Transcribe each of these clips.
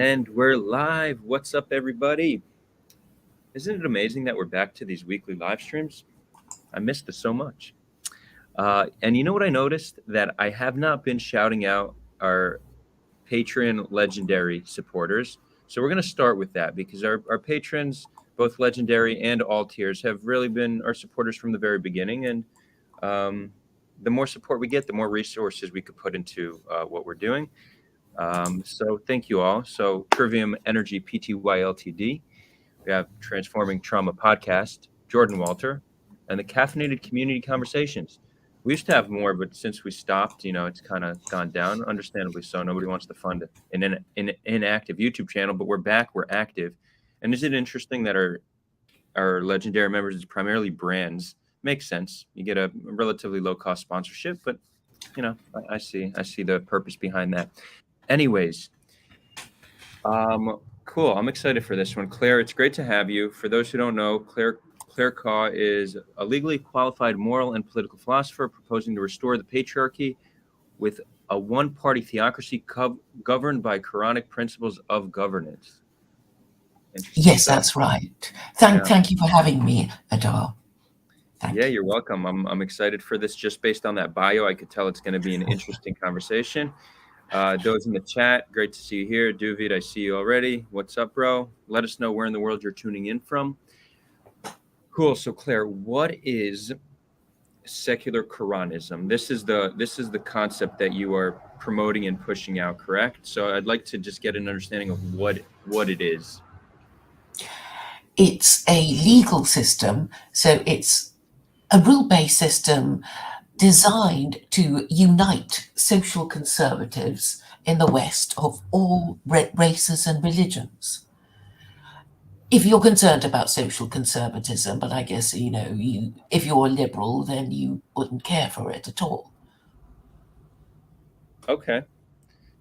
And we're live. What's up, everybody? Isn't it amazing that we're back to these weekly live streams? I missed this so much. And you know what I noticed? That I have not been shouting out our Patreon legendary supporters. So we're going to start with that because our patrons, both legendary and all tiers, have really been our supporters from the very beginning. And the more support we get, the more resources we could put into what we're doing. So thank you all. So Trivium Energy Pty Ltd. We have Transforming Trauma Podcast, Jordan Walter, and the Caffeinated Community Conversations. We used to have more, but since we stopped, it's kind of gone down, understandably so. Nobody wants to fund an inactive YouTube channel, but we're back, we're active. And is it interesting that our legendary members is primarily brands? Makes sense. You get a relatively low-cost sponsorship, but I see the purpose behind that. Anyways, cool. I'm excited for this one. Claire, it's great to have you. For those who don't know, Claire Khaw is a legally qualified moral and political philosopher proposing to restore the patriarchy with a one-party theocracy governed by Koranic principles of governance. Yes, that's right. Thank you for having me, Adar. Yeah, you're welcome. I'm excited for this. Just based on that bio, I could tell it's going to be an interesting conversation. Those in the chat, great to see you here. Duvid, I see you already. What's up, bro? Let us know where in the world you're tuning in from. Cool. So, Claire, what is secular Koranism? This is the concept that you are promoting and pushing out, correct? So, I'd like to just get an understanding of what it is. It's a legal system, so it's a rule-based system designed to unite social conservatives in the West of all races and religions. If you're concerned about social conservatism, but I guess, if you're a liberal, then you wouldn't care for it at all. Okay.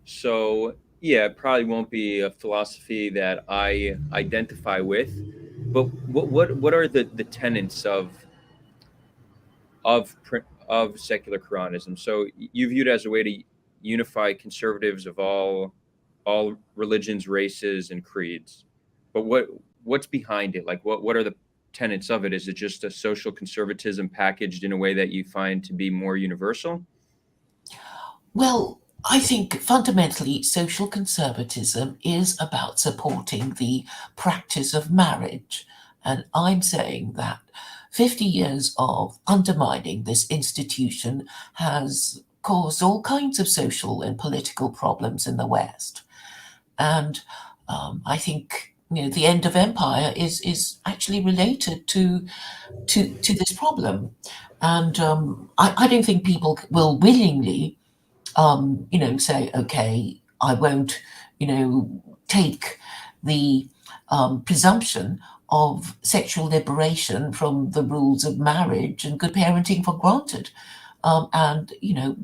So, yeah, it probably won't be a philosophy that I identify with, but what are the tenets of secular Koranism? So you view it as a way to unify conservatives of all religions, races, and creeds. But what's behind it? Like what are the tenets of it? Is it just a social conservatism packaged in a way that you find to be more universal? Well, I think fundamentally social conservatism is about supporting the practice of marriage. And I'm saying that 50 years of undermining this institution has caused all kinds of social and political problems in the West. And I think the end of empire is actually related to this problem. And I don't think people will willingly say, okay, I won't, take the presumption of sexual liberation from the rules of marriage and good parenting for granted. And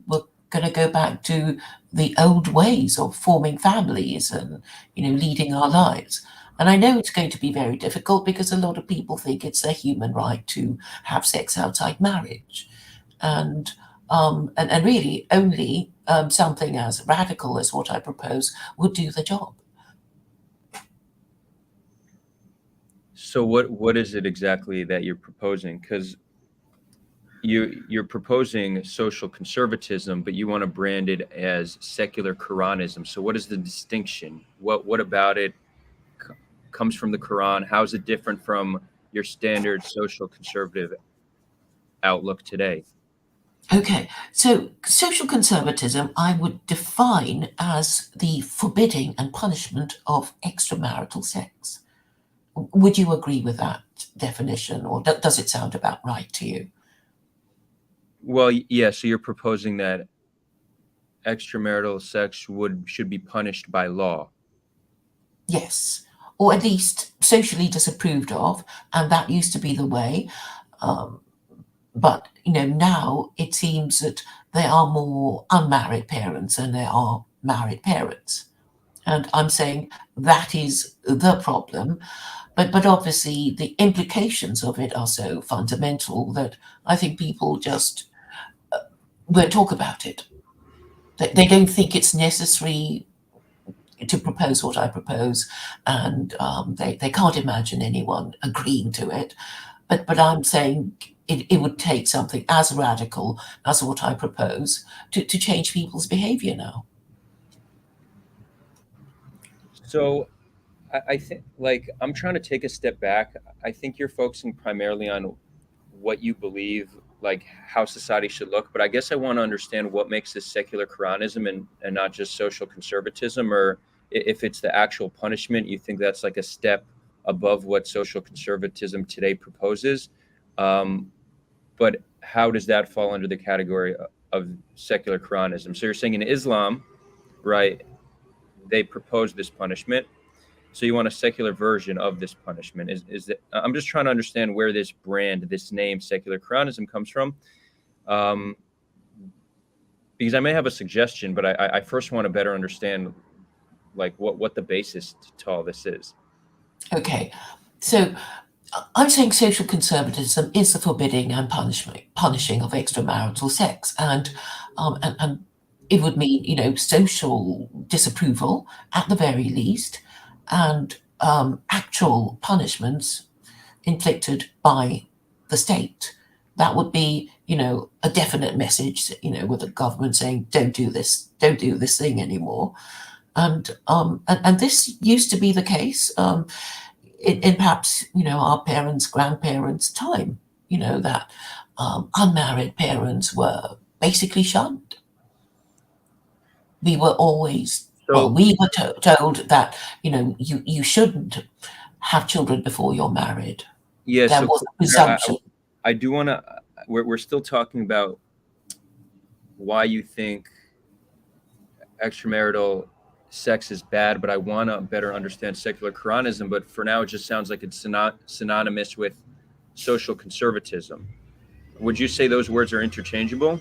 we're going to go back to the old ways of forming families and, leading our lives. And I know it's going to be very difficult because a lot of people think it's their human right to have sex outside marriage. And really only something as radical as what I propose would do the job. So what is it exactly that you're proposing? Because you're proposing social conservatism, but you want to brand it as secular Koranism. So what is the distinction? What about it comes from the Quran? How is it different from your standard social conservative outlook today? Okay, so social conservatism I would define as the forbidding and punishment of extramarital sex. Would you agree with that definition, or does it sound about right to you? Well, yeah, so you're proposing that extramarital sex should be punished by law. Yes, or at least socially disapproved of, and that used to be the way. But now it seems that there are more unmarried parents than there are married parents. And I'm saying that is the problem. But obviously the implications of it are so fundamental that I think people just won't talk about it. They don't think it's necessary to propose what I propose, and they can't imagine anyone agreeing to it. But I'm saying it would take something as radical as what I propose to change people's behavior now. So I think, like, I'm trying to take a step back. I think you're focusing primarily on what you believe, like how society should look. But I guess I want to understand what makes this secular Koranism and not just social conservatism, or if it's the actual punishment, you think that's like a step above what social conservatism today proposes. Um, but how does that fall under the category of secular Koranism? So you're saying in Islam, right, they propose this punishment. So you want a secular version of this punishment? Is that, I'm just trying to understand where this brand, this name, secular Koranism, comes from, um, because I may have a suggestion, but I first want to better understand like what the basis to all this is. Okay, so I'm saying social conservatism is the forbidding and punishing of extramarital sex, and it would mean, social disapproval at the very least, and actual punishments inflicted by the state. That would be, a definite message, with the government saying, don't do this thing anymore. And this used to be the case. In perhaps, our parents, grandparents' time, that unmarried parents were basically shunned. We were always, well, So we were told that, you shouldn't have children before you're married. yeah, There so was a Claire, presumption. I do want to. We're still talking about why you think extramarital sex is bad, but I want to better understand secular Koranism. But for now, it just sounds like it's synonymous with social conservatism. Would you say those words are interchangeable?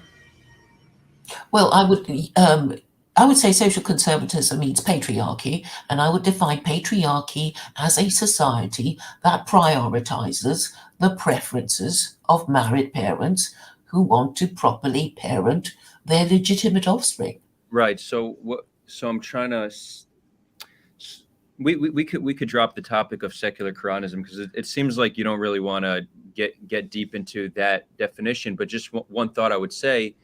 Well, I would say social conservatism means patriarchy, and I would define patriarchy as a society that prioritizes the preferences of married parents who want to properly parent their legitimate offspring. Right. So what? So I'm trying to. We could drop the topic of secular Koranism because it seems like you don't really want to get deep into that definition. But just one thought I would say,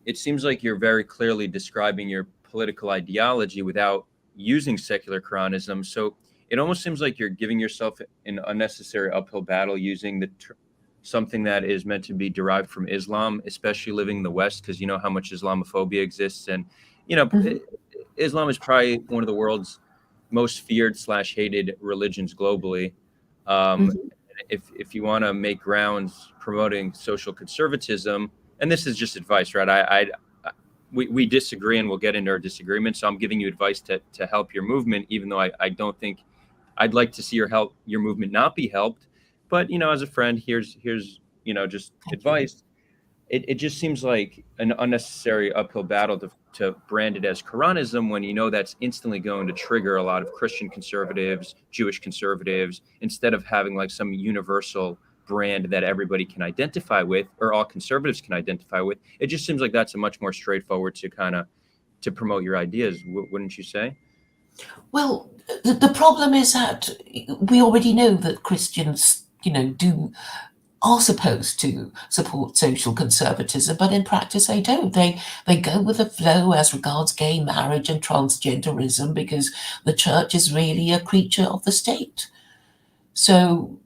it seems like you're very clearly describing your political ideology without using secular Koranism. So it almost seems like you're giving yourself an unnecessary uphill battle using something that is meant to be derived from Islam, especially living in the West, because you know how much Islamophobia exists, and you know Mhm, Islam is probably one of the world's most feared slash hated religions globally. Um, mhm. if you want to make grounds promoting social conservatism, and this is just advice, right? We disagree and we'll get into our disagreement. So I'm giving you advice to help your movement, even though I don't think I'd like to see your movement not be helped. But as a friend, here's just Thank you. advice. It just seems like an unnecessary uphill battle to brand it as Quranism when that's instantly going to trigger a lot of Christian conservatives, Jewish conservatives, instead of having like some universal brand that everybody can identify with or all conservatives can identify with. It just seems like that's a much more straightforward to promote your ideas, wouldn't you say? Well, the problem is that we already know that Christians, do are supposed to support social conservatism, but in practice they don't. They go with the flow as regards gay marriage and transgenderism because the church is really a creature of the state. So,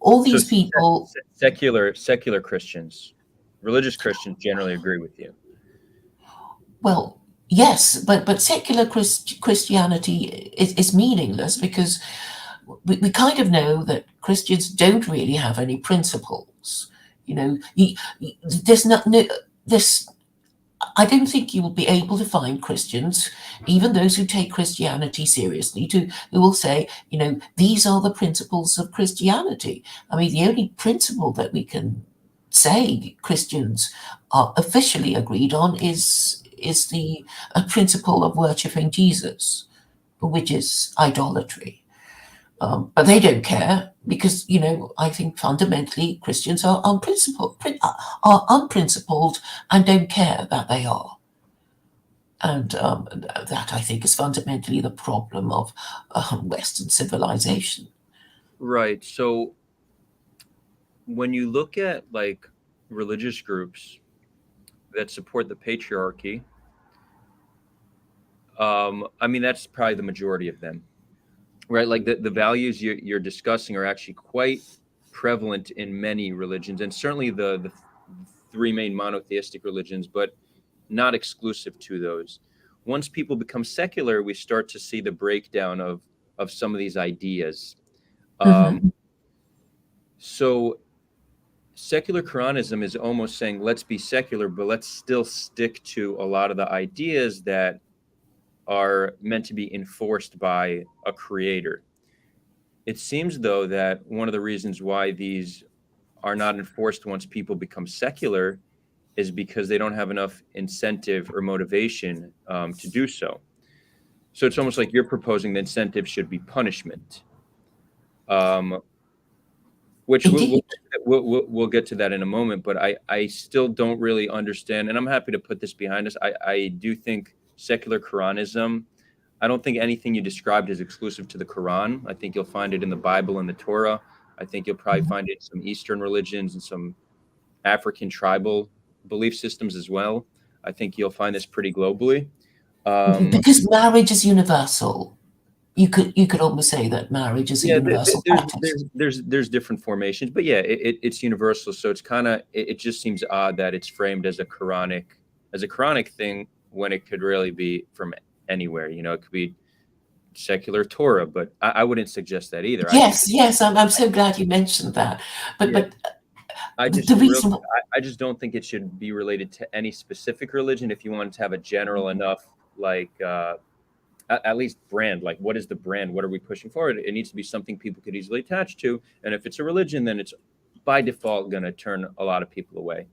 all So these people, secular Christians, religious Christians generally agree with you. well, yes, but secular Christianity is meaningless because we kind of know that Christians don't really have any principles. There's not no, this. I don't think you will be able to find Christians, even those who take Christianity seriously, who will say, these are the principles of Christianity. I mean, the only principle that we can say Christians are officially agreed on is the principle of worshipping Jesus, which is idolatry. But they don't care because, I think fundamentally Christians are unprincipled and don't care that they are. And that, I think, is fundamentally the problem of Western civilization. Right. So when you look at like religious groups that support the patriarchy, I mean that's probably the majority of them, right? Like the values you're discussing are actually quite prevalent in many religions, and certainly the three main monotheistic religions, but not exclusive to those. Once people become secular, we start to see the breakdown of some of these ideas. Um, Mhm. so secular Koranism is almost saying let's be secular, but let's still stick to a lot of the ideas that are meant to be enforced by a creator. It seems, though, that one of the reasons why these are not enforced once people become secular is because they don't have enough incentive or motivation to do so. So it's almost like you're proposing the incentive should be punishment, um, which Indeed. we'll get to that in a moment. But I still don't really understand, and I'm happy to put this behind us. I do think secular Quranism. I don't think anything you described is exclusive to the Quran. I think you'll find it in the Bible and the Torah. I think you'll probably find it in some Eastern religions and some African tribal belief systems as well. I think you'll find this pretty globally. Um, Because marriage is universal. You could almost say that marriage is a yeah, universal there's practice. there's different formations, but yeah, it's universal. So it's kind of it just seems odd that it's framed as a Quranic thing when it could really be from anywhere. You know, it could be secular Torah, but I wouldn't suggest that either. I think Yes, yes, I'm so glad you mentioned that. But yeah, but I just the real reason, I just don't think it should be related to any specific religion. If you want to have a general enough like at least brand, like what is the brand? What are we pushing forward? It needs to be something people could easily attach to. And if it's a religion, then it's by default going to turn a lot of people away.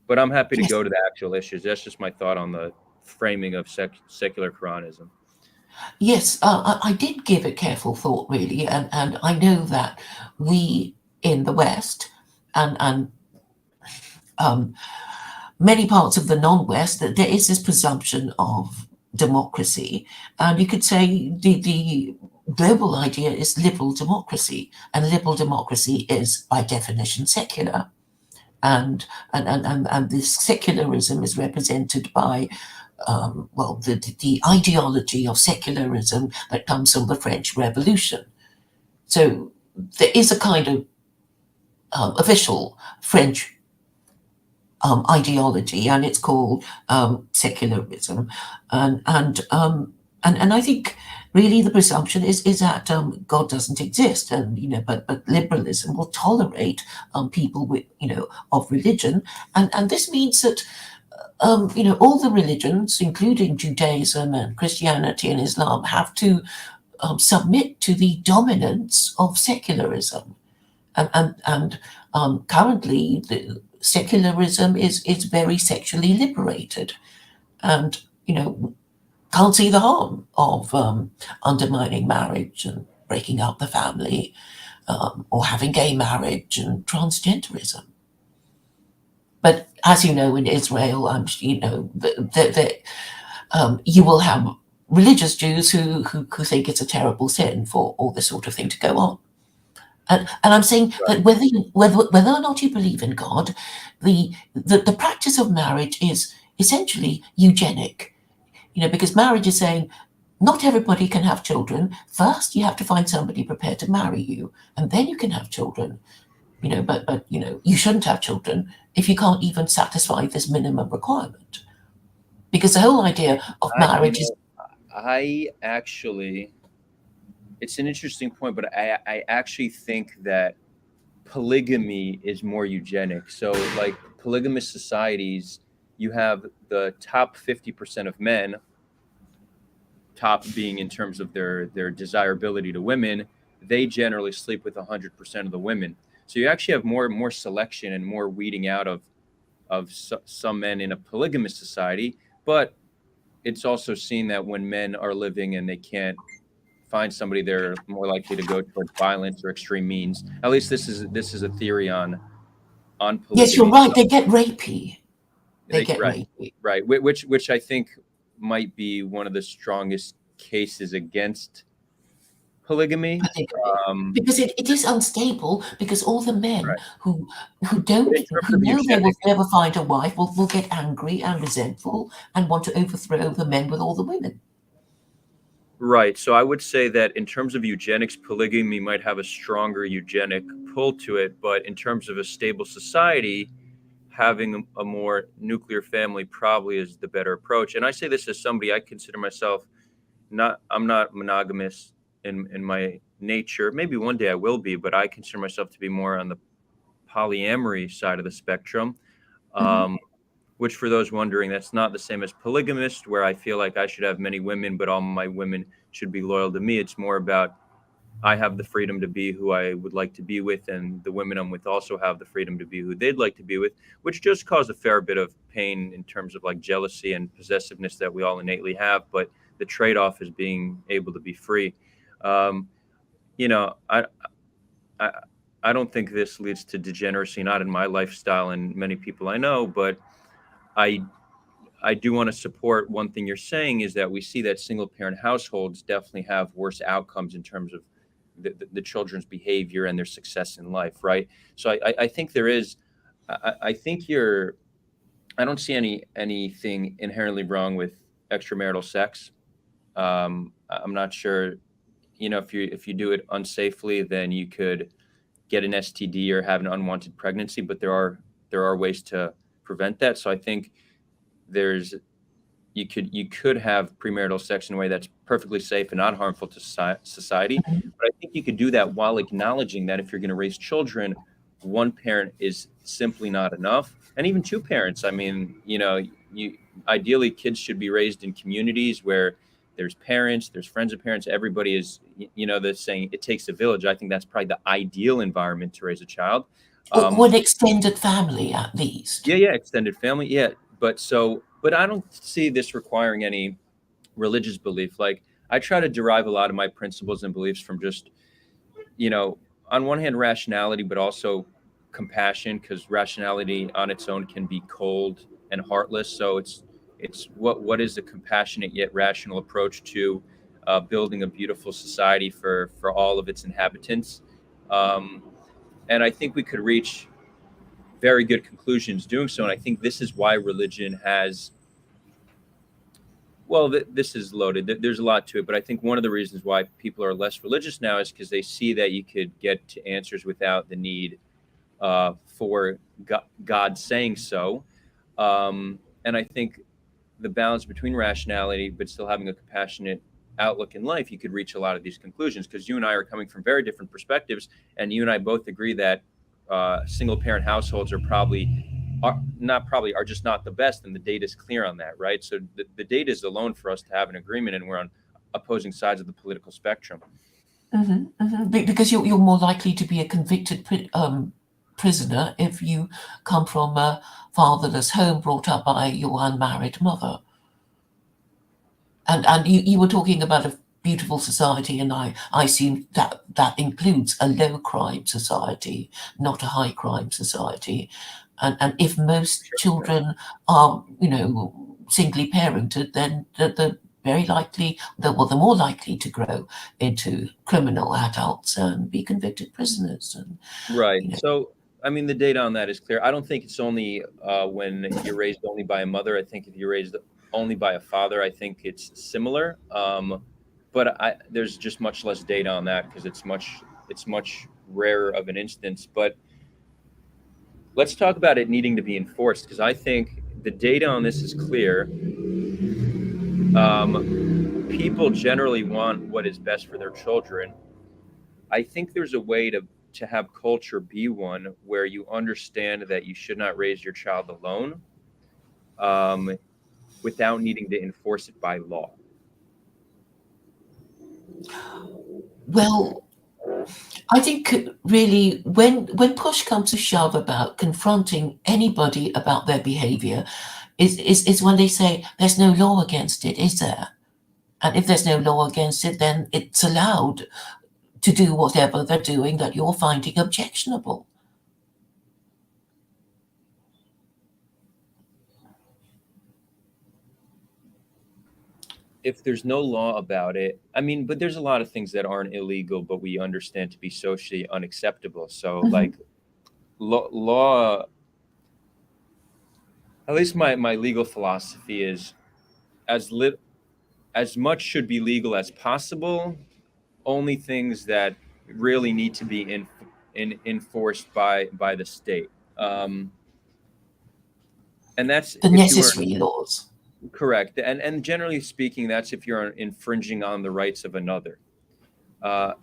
But I'm happy to yes, go to the actual issues. That's just my thought on the framing of secular Quranism. yes, I did give it careful thought, really, and I know that we in the West and um, many parts of the non-West, that there is this presumption of democracy, and you could say the global idea is liberal democracy, and liberal democracy is by definition secular. And this secularism is represented by well, the ideology of secularism that comes from the French Revolution. So there is a kind of official French ideology, and it's called secularism, and I think really the presumption is that God doesn't exist, and but liberalism will tolerate people with of religion, and this means that all the religions, including Judaism and Christianity and Islam, have to submit to the dominance of secularism. And currently, the secularism is very sexually liberated, and can't see the harm of undermining marriage and breaking up the family, or having gay marriage and transgenderism. But as you know, in Israel, you will have religious Jews who think it's a terrible sin for all this sort of thing to go on. And I'm saying Right. that whether or not you believe in God, the practice of marriage is essentially eugenic. Because marriage is saying not everybody can have children. First, you have to find somebody prepared to marry you, and then you can have children. But you shouldn't have children if you can't even satisfy this minimum requirement. Because the whole idea of I, you marriage is know, I actually, it's an interesting point, but I actually think that polygamy is more eugenic. So, like polygamous societies, you have the top 50% of men, top being in terms of their desirability to women, they generally sleep with 100% of the women. So you actually have more selection and more weeding out of some men in a polygamous society. But it's also seen that when men are living and they can't find somebody, they're more likely to go towards violence or extreme means. At least this is a theory on yes, you're polygamy. right. They get rapey. They They get right, rapey. right, which I think might be one of the strongest cases against polygamy. Polygamy. Um, Because it is unstable, because all the men right. who But don't, in terms who of know they will eugenics, never find a wife, will get angry and resentful and want to overthrow the men with all the women. right. So I would say that in terms of eugenics, polygamy might have a stronger eugenic pull to it. But in terms of a stable society, having a more nuclear family probably is the better approach. And I say this as somebody, I consider myself I'm not monogamous in my nature. Maybe one day I will be, but I consider myself to be more on the polyamory side of the spectrum. Mhm. Um, which for those wondering, that's not the same as polygamist, where I feel like I should have many women, but all my women should be loyal to me. It's more about I have the freedom to be who I would like to be with, and the women I'm with also have the freedom to be who they'd like to be with, which just cause a fair bit of pain in terms of like jealousy and possessiveness that we all innately have. But the trade-off is being able to be free. Um, you know, I, I don't think this leads to degeneracy, not in my lifestyle and many people I know, but I I do want to support one thing you're saying is that we see that single parent households definitely have worse outcomes in terms of the children's behavior and their success in life, right? So I think there is, I think I don't see anything inherently wrong with extramarital sex. I'm not sure, if you do it unsafely, then you could get an STD or have an unwanted pregnancy, but there are ways to prevent that. So I think there's you could have premarital sex in a way that's perfectly safe and not harmful to society. Mhm. But I think you could do that while acknowledging that if you're going to raise children, one parent is simply not enough, and even two parents. I mean, you ideally kids should be raised in communities where there's parents, there's friends of parents, everybody is, the saying it takes a village. I think that's probably the ideal environment to raise a child. Or an extended family, at least. Yeah, yeah, extended family. Yeah. But I don't see this requiring any religious belief. Like I try to derive a lot of my principles and beliefs from just, you know, on one hand, rationality, but also compassion, because rationality on its own can be cold and heartless. So it's what is a compassionate yet rational approach to building a beautiful society for all of its inhabitants. Um, and I think we could reach very good conclusions doing so. And I think this is why religion has, well, this is loaded. There's a lot to it, but I think one of the reasons why people are less religious now is because they see that you could get to answers without the need for God saying so. And I think the balance between rationality but still having a compassionate outlook in life, you could reach a lot of these conclusions because you and I are coming from very different perspectives, and you and I both agree that single parent households are just not the best, and the data is clear on that, right? So the data is alone for us to have an agreement, and we're on opposing sides of the political spectrum. Because you're more likely to be a convicted prisoner if you come from a fatherless home brought up by your unmarried mother. And you were talking about a beautiful society, and I assume that includes a low crime society, not a high crime society. And if most Sure. children are, singly parented, then the very likely, they're more likely to grow into criminal adults and be convicted prisoners. And Right. you know, So, I mean, the data on that is clear. I don't think it's only when you're raised only by a mother. I think if you're raised only by a father, I think it's similar. But there's just much less data on that because it's much rarer of an instance. But let's talk about it needing to be enforced because I think the data on this is clear. People generally want what is best for their children. I think there's a way to have culture be one where you understand that you should not raise your child alone, um, without needing to enforce it by law. well, I think really when push comes to shove about confronting anybody about their behavior is when they say there's no law against it, is there? And if there's no law against it, then it's allowed to do whatever they're doing that you're finding objectionable. if there's no law about it, I mean, but there's a lot of things that aren't illegal, but we understand to be socially unacceptable. So Mhm. like law, at least my legal philosophy is as lit as much should be legal as possible. Only things that really need to be enforced by the state. And that's The if you are necessary laws. correct. And generally speaking, that's if you're infringing on the rights of another. Uh,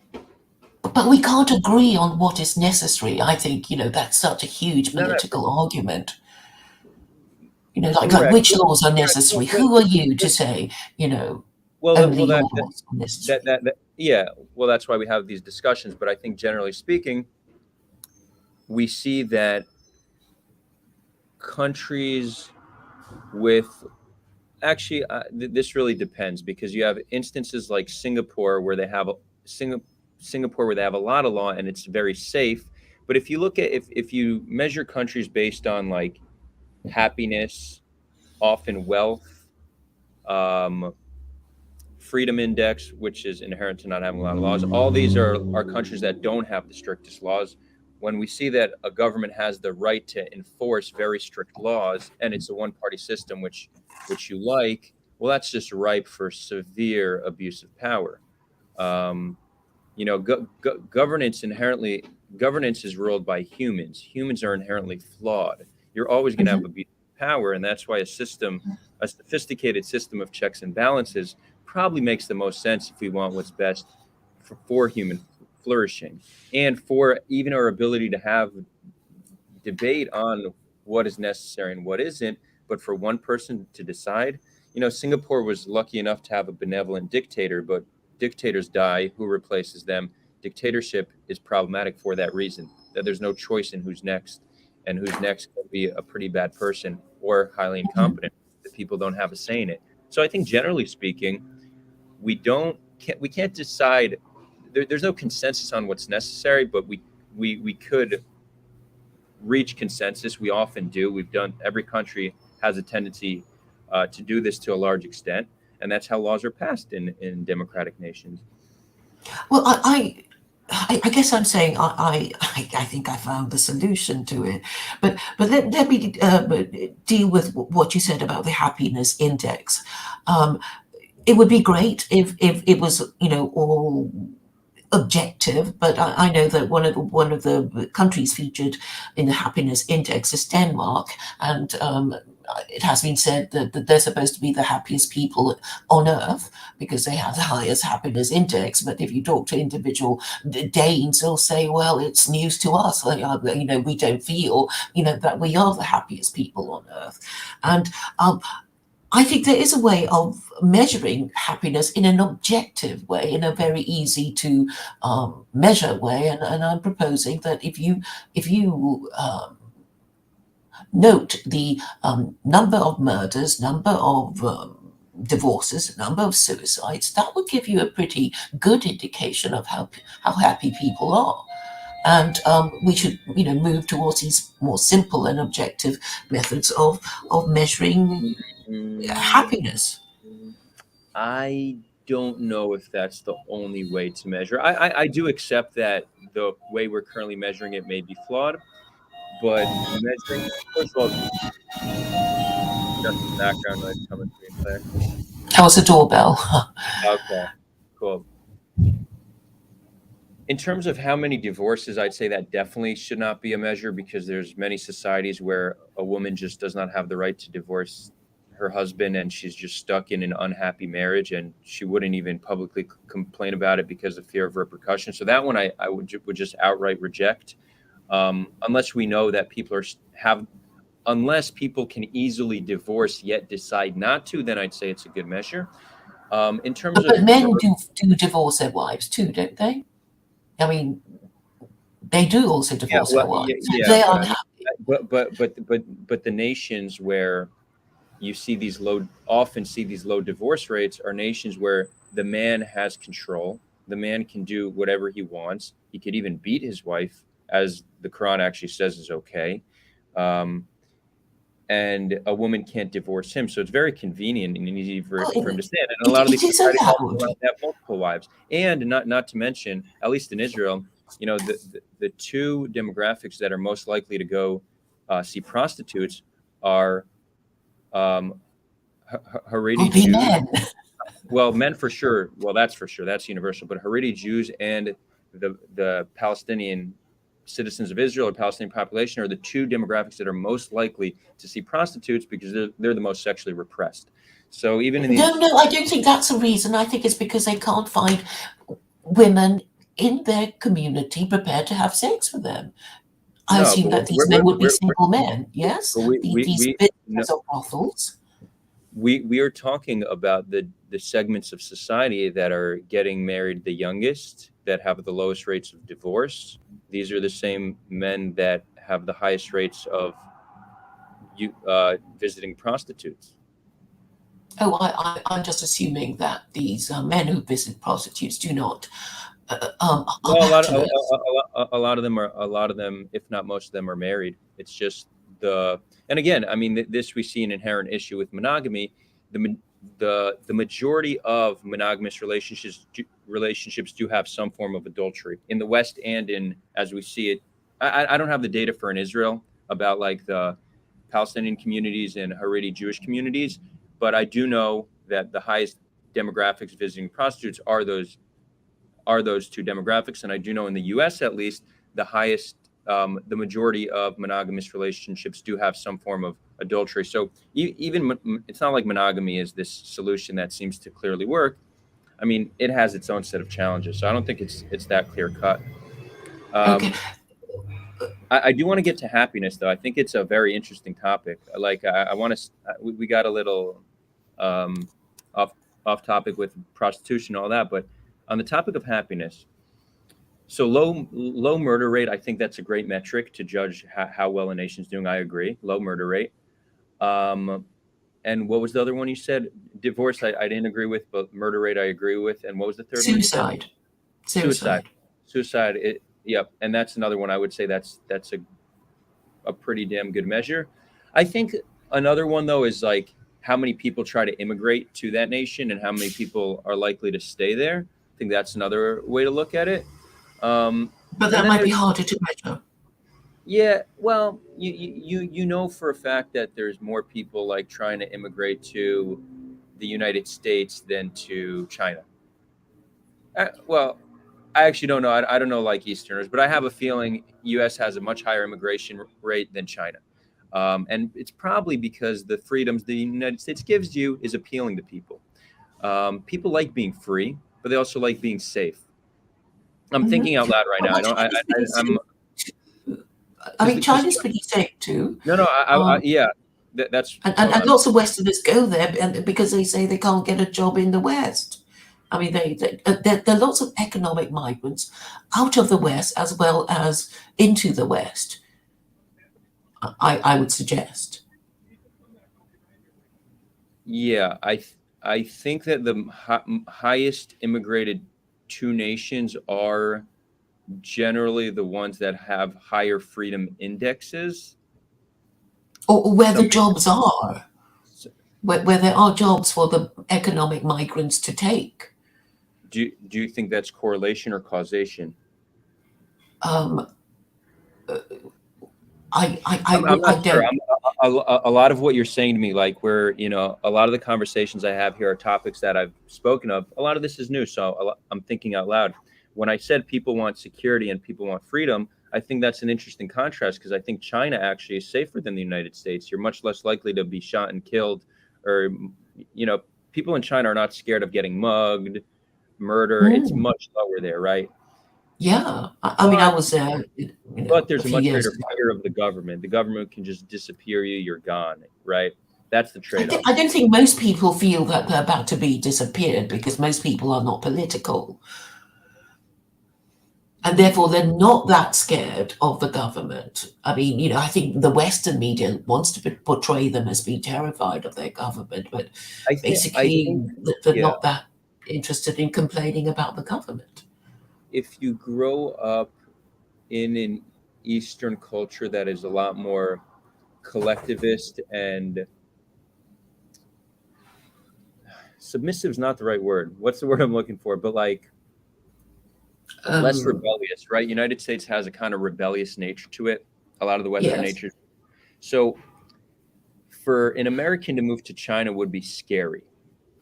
But we can't agree on what is necessary. I think, that's such a huge no, no, political argument. Like correct. which laws are Yeah, necessary? Who are you to say, well, only your laws are necessary? yeah. Well, that's why we have these discussions. But I think generally speaking, we see that countries with actually this really depends because you have instances like Singapore where they have Singapore where they have a lot of law and it's very safe. But if you look at if you measure countries based on like happiness, often wealth, um, freedom index, which is inherent to not having a lot of laws. All these are countries that don't have the strictest laws. When we see that a government has the right to enforce very strict laws and it's a one party system, which you like, well, that's just ripe for severe abuse of power. Um, governance is ruled by humans. Humans are inherently flawed. You're always going to have Mhm. abuse of power, and that's why a sophisticated system of checks and balances probably makes the most sense if we want what's best for human flourishing and for even our ability to have debate on what is necessary and what isn't, but for one person to decide. Singapore was lucky enough to have a benevolent dictator, but dictators die. Who replaces them? Dictatorship is problematic for that reason, that there's no choice in who's next, and who's next can be a pretty bad person or highly Mhm. incompetent. The people don't have a say in it. So I think generally speaking, we can't decide. There's no consensus on what's necessary, but we could reach consensus. We often do. Every country has a tendency to do this to a large extent, and that's how laws are passed in democratic nations. Well, I guess I'm saying I think I found the solution to it, but let me deal with what you said about the happiness index. Um, it would be great if it was all objective, but I know that one of the countries featured in the happiness index is Denmark, and it has been said that they're supposed to be the happiest people on earth because they have the highest happiness index. But if you talk to individual Danes, they'll say, "Well, it's news to us. We don't feel that we are the happiest people on earth," and I think there is a way of measuring happiness in an objective way, in a very easy to measure way, and I'm proposing that if you note the number of murders, number of divorces, number of suicides, that would give you a pretty good indication of how happy people are. And we should, move towards these more simple and objective methods of measuring Mm, happiness. I don't know if that's the only way to measure. I do accept that the way we're currently measuring it may be flawed, but measuring, first of all, got some background noise coming from you, Claire. That was a doorbell. Okay, cool. In terms of how many divorces, I'd say that definitely should not be a measure because there's many societies where a woman just does not have the right to divorce her husband and she's just stuck in an unhappy marriage and she wouldn't even publicly complain about it because of fear of repercussion. So that one I would just outright reject, unless we know that people have unless people can easily divorce yet decide not to, then I'd say it's a good measure. In terms But of men do divorce their wives too, don't they? I mean, they do also yeah, divorce well, their wives. yeah, They are but unhappy. but the nations where you see often see these low divorce rates are nations where the man has control. The man can do whatever he wants. He could even beat his wife, as the Quran actually says is okay. Um, and a woman can't divorce him. So it's very convenient and easy Well, for him to stand. And a lot of it these is societies also allowed. allow him to have multiple wives. And not to mention, at least in Israel, the two demographics that are most likely to go see prostitutes are um, Will Haredi be Jews. men. Well, men for sure. Well, that's for sure. That's universal. But Haredi Jews and the Palestinian citizens of Israel or Palestinian population are the two demographics that are most likely to see prostitutes because they're the most sexually repressed. So even in No, these, no, I don't think that's a reason. I think it's because they can't find women in their community prepared to have sex with them. I no, assume but that these men would be single men, yes? but These no, businesses of brothels. we are talking about the segments of society that are getting married the youngest, that have the lowest rates of divorce. These are the same men that have the highest rates of visiting prostitutes. Oh, I'm just assuming that these men who visit prostitutes do not are No, bachelors. a lot of them are, a lot of them, if not most of them, are married. It's just and again, I mean, this we see an inherent issue with monogamy. The majority of monogamous relationships do have some form of adultery in the West and in, as we see it. I don't have the data for in Israel about like the Palestinian communities and Haredi Jewish communities, but I do know that the highest demographics visiting prostitutes are those two demographics. And I do know in the U.S. at least, the majority of monogamous relationships do have some form of adultery. So even it's not like monogamy is this solution that seems to clearly work. I mean, it has its own set of challenges. So I don't think it's that clear cut. Okay, I do want to get to happiness, though. I think it's a very interesting topic. Like I want to, we got a little um, off off topic with prostitution and all that, but on the topic of happiness, so low murder rate, I think that's a great metric to judge how well a nation's doing. I agree, low murder rate. Um, and what was the other one you said? Divorce, I didn't agree with, but murder rate I agree with. And what was the third one you said? suicide. Suicide. Suicide. Suicide. Yep. And that's another one I would say that's a pretty damn good measure. I think another one though is like how many people try to immigrate to that nation and how many people are likely to stay there. I think that's another way to look at it. Um, But and that then might be there's harder to measure. yeah, well, you know for a fact that there's more people like trying to immigrate to the United States than to China. Well, I actually don't know. I don't know like Easterners, but I have a feeling U.S. has a much higher immigration rate than China. And it's probably because the freedoms the United States gives you is appealing to people. People like being free, but they also like being safe. I'm Mhm. thinking out loud right now. I Well, don't. China's pretty I'm safe. I mean, because China's pretty safe too. no, no. Um, Yeah. That's hold and on. lots of Westerners go there because they say they can't get a job in the West. I mean, there are lots of economic migrants out of the West as well as into the West, I would suggest. Yeah, I think that the highest immigrated two nations are generally the ones that have higher freedom indexes. Or where Some the jobs are, s- where there are jobs for the economic migrants to take. do you think that's correlation or causation? Um, I'm not I sure. don't. A lot of what you're saying to me, like where a lot of the conversations I have here are topics that I've spoken of. A lot of this is new, so I'm thinking out loud. When I said people want security and people want freedom, I think that's an interesting contrast because I think China actually is safer than the United States. You're much less likely to be shot and killed, or you know, people in China are not scared of getting mugged, murder. It's Mm, much lower there, right? yeah, I mean, I But was there, a there's a few much years greater ago. fear of the government. The government can just disappear you, you're gone, right? That's the trade-off. I don't think most people feel that they're about to be disappeared because most people are not political. And therefore, they're not that scared of the government. I mean, I think the Western media wants to portray them as being terrified of their government, but I basically, think, they're yeah, not that interested in complaining about the government. if you grow up in an Eastern culture that is a lot more collectivist and submissive is not the right word. What's the word I'm looking for? But like less Um, rebellious, right? United States has a kind of rebellious nature to it. A lot of the Western yes. natures. So for an American to move to China would be scary,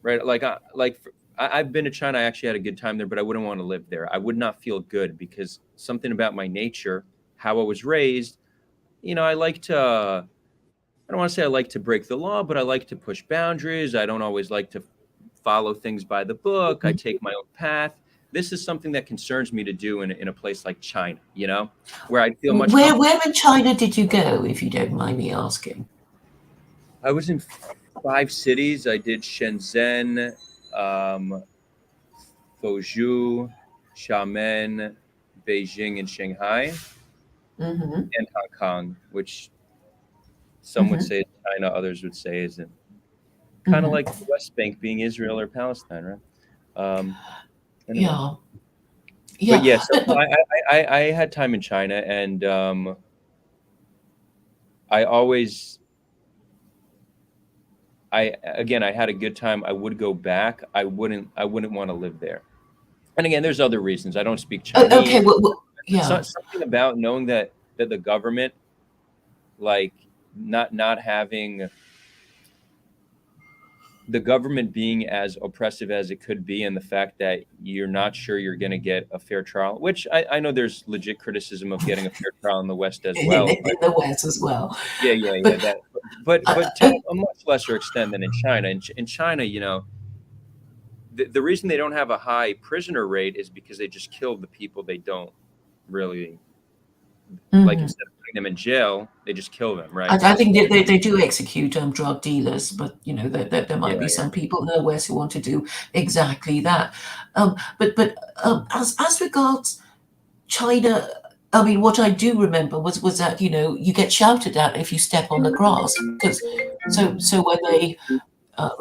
right? I've been to China. I actually had a good time there, but I wouldn't want to live there. I would not feel good because something about my nature, how I was raised, I like to. I don't want to say I like to break the law, but I like to push boundaries. I don't always like to follow things by the book. I take my own path. This is something that concerns me to do in a place like China, where I feel much comfortable. Where in China did you go, if you don't mind me asking? I was in 5 cities. I did Shenzhen, um, Fuzhou, Xiamen, Beijing, and Shanghai, Hmm. and Hong Kong, which some would Hmm. say is China, others would say isn't. Kind of Hmm. like the West Bank being Israel or Palestine, right? Um, anyway, Yeah, but yeah, yeah, so but I had time in China, and I always I had a good time. I would go back. I wouldn't want to live there. And again, there's other reasons. I don't speak okay, Chinese. But yeah. something about knowing that the government, like not having the government being as oppressive as it could be, and the fact that you're not sure you're going to get a fair trial, which I know there's legit criticism of getting a fair trial in the West as well. In the West as well. Yeah, But that, but to uh, a much lesser extent than in China. In China, the reason they don't have a high prisoner rate is because they just kill the people they don't really like. mhm. Instead of putting them in jail, they just kill them, right? I Because think they do execute drug dealers, but there might be yeah, some people in the West who want to do exactly that. But as regards China, I mean, what I do remember was that you get shouted at if you step on the grass, because so uh,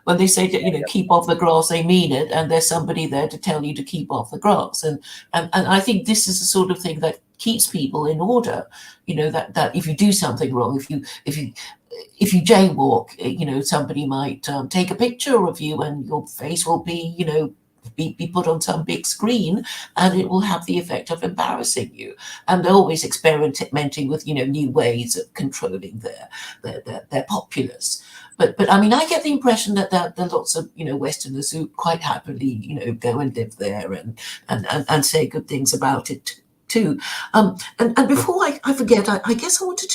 when they say that keep off the grass, they mean it, and there's somebody there to tell you to keep off the grass, and I think this is the sort of thing that keeps people in order. That if you do something wrong, if you jaywalk, somebody might take a picture of you, and your face will be be put on some big screen, and it will have the effect of embarrassing you. And they're always experimenting with new ways of controlling their populace. But I mean, I get the impression that there are lots of Westerners who quite happily go and live there and say good things about it too. And before I forget, I guess I wanted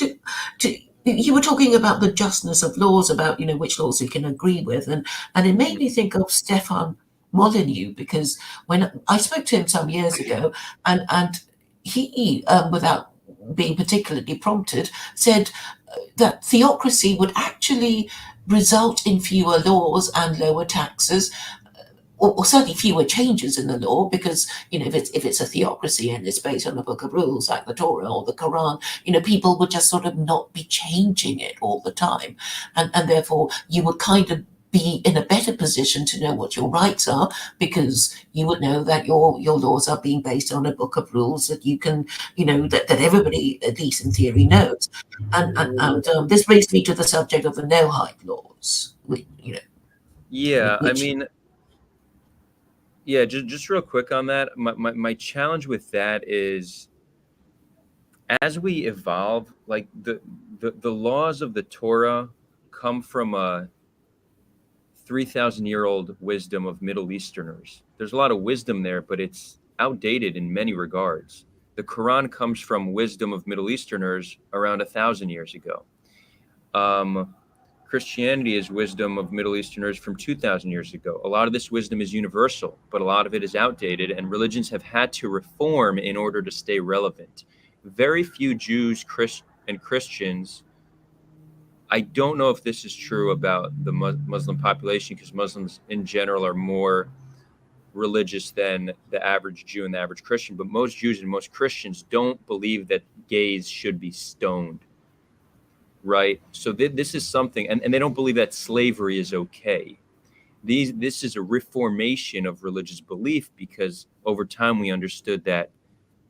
to you were talking about the justness of laws, about which laws we can agree with, and it made me think of Stefan Molyneux, because when I spoke to him some years ago, and he without being particularly prompted, said that theocracy would actually result in fewer laws and lower taxes, or certainly fewer changes in the law, because if it's a theocracy and it's based on a book of rules like the Torah or the Quran, people would just sort of not be changing it all the time, and therefore you would kind of be in a better position to know what your rights are, because you would know that your laws are being based on a book of rules that you can that everybody, at least in theory, knows. And this brings me to the subject of the no hike laws, yeah. I which mean, yeah. Just real quick on that. My challenge with that is as we evolve, like the laws of the Torah come from a 3,000-year-old wisdom of Middle Easterners. There's a lot of wisdom there, but it's outdated in many regards. The Quran comes from wisdom of Middle Easterners around 1,000 years ago. Um, Christianity is wisdom of Middle Easterners from 2,000 years ago. A lot of this wisdom is universal, but a lot of it is outdated, and religions have had to reform in order to stay relevant. Very few Jews and Christians. I don't know if this is true about the Muslim population, because Muslims in general are more religious than the average Jew and the average Christian, but most Jews and most Christians don't believe that gays should be stoned, right? So this is something, and they don't believe that slavery is okay. This is a reformation of religious belief, because over time we understood that,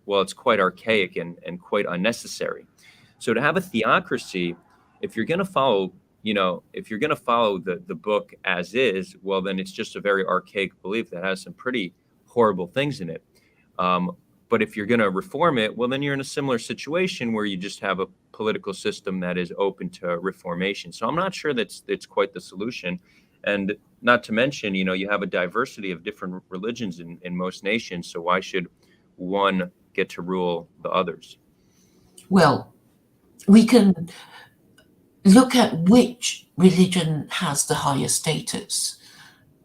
well, it's quite archaic and quite unnecessary. So to have a theocracy, if you're going to follow, if you're going to follow the book as is, well, then it's just a very archaic belief that has some pretty horrible things in it. But if you're going to reform it, well, then you're in a similar situation where you just have a political system that is open to reformation. So I'm not sure that's quite the solution. And not to mention, you have a diversity of different religions in most nations. So why should one get to rule the others? Well, we can look at which religion has the highest status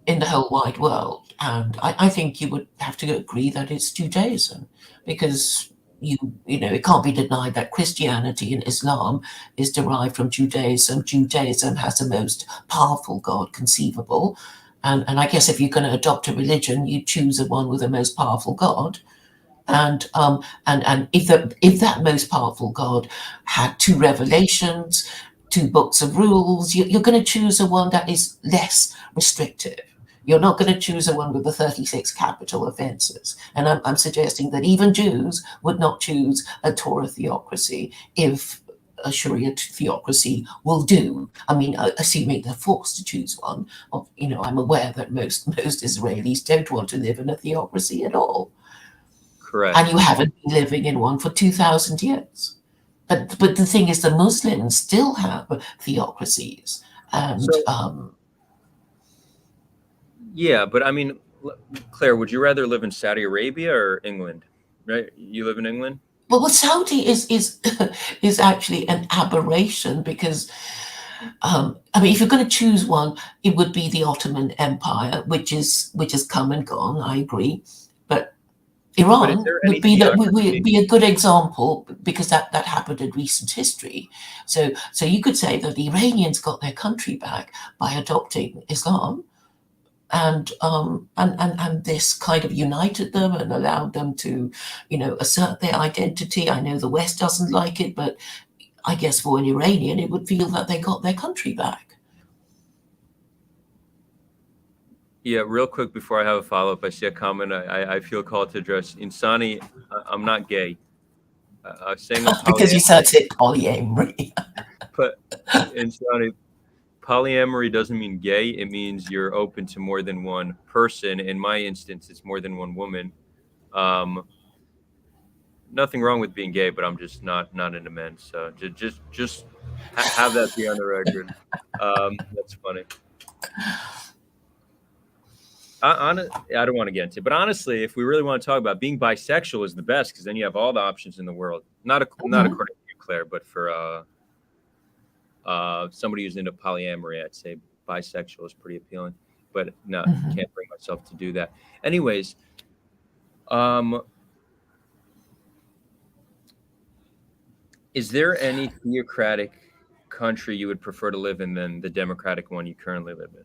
in the whole wide world. And I think you would have to agree that it's Judaism, because it can't be denied that Christianity and Islam is derived from Judaism. Judaism has the most powerful God conceivable. And I guess if you're going to adopt a religion, you choose the one with the most powerful God. And if that most powerful God had two revelations, two books of rules, you're going to choose the one that is less restrictive. You're not going to choose the one with the 36 capital offenses. And I'm suggesting that even Jews would not choose a Torah theocracy if a Sharia theocracy will do. I mean, assuming they're forced to choose one. I'm aware that most Israelis don't want to live in a theocracy at all. Correct. And you haven't been living in one for 2,000 years. But the thing is, the Muslims still have theocracies. And yeah, but I mean, Claire, would you rather live in Saudi Arabia or England? Right? You live in England? well, Saudi is actually an aberration, because if you're going to choose one, it would be the Ottoman Empire, which has come and gone. I agree, but Iran would be a good example, because that happened in recent history. So you could say that the Iranians got their country back by adopting Islam, and this kind of united them and allowed them to, assert their identity. I know the West doesn't like it, but I guess for an Iranian, it would feel that they got their country back. Yeah, real quick before I have a follow-up, I see a comment I feel called to address. Insani, I'm not gay. I'm saying I'm because you said it polyamory. But Insani, polyamory doesn't mean gay. It means you're open to more than one person. In my instance, it's more than one woman. Nothing wrong with being gay, but I'm just not into men. So just have that be on the record. That's funny. I don't want to get into it, but honestly, if we really want to talk about being bisexual is the best, because then you have all the options in the world. Not according to you, Claire, but for somebody who's into polyamory, I'd say bisexual is pretty appealing. But no, can't bring myself to do that. Anyways, is there any theocratic country you would prefer to live in than the democratic one you currently live in?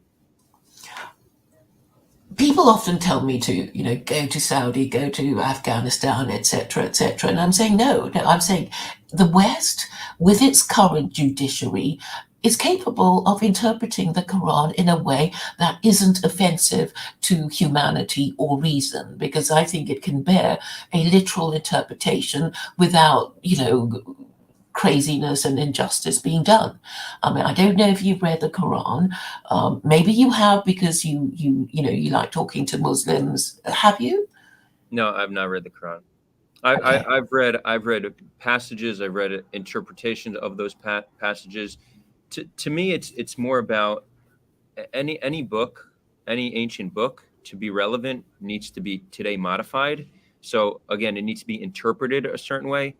People often tell me to, go to Saudi, go to Afghanistan, etc., etc. And I'm saying no. I'm saying the West, with its current judiciary, is capable of interpreting the Quran in a way that isn't offensive to humanity or reason, because I think it can bear a literal interpretation without, craziness and injustice being done. I mean, I don't know if you've read the Quran. Maybe you have, because you like talking to Muslims. Have you? No, I've not read the Quran. Okay. I've read passages. I've read interpretations of those passages. To me, it's more about any book, any ancient book, to be relevant needs to be today modified. So again, it needs to be interpreted a certain way.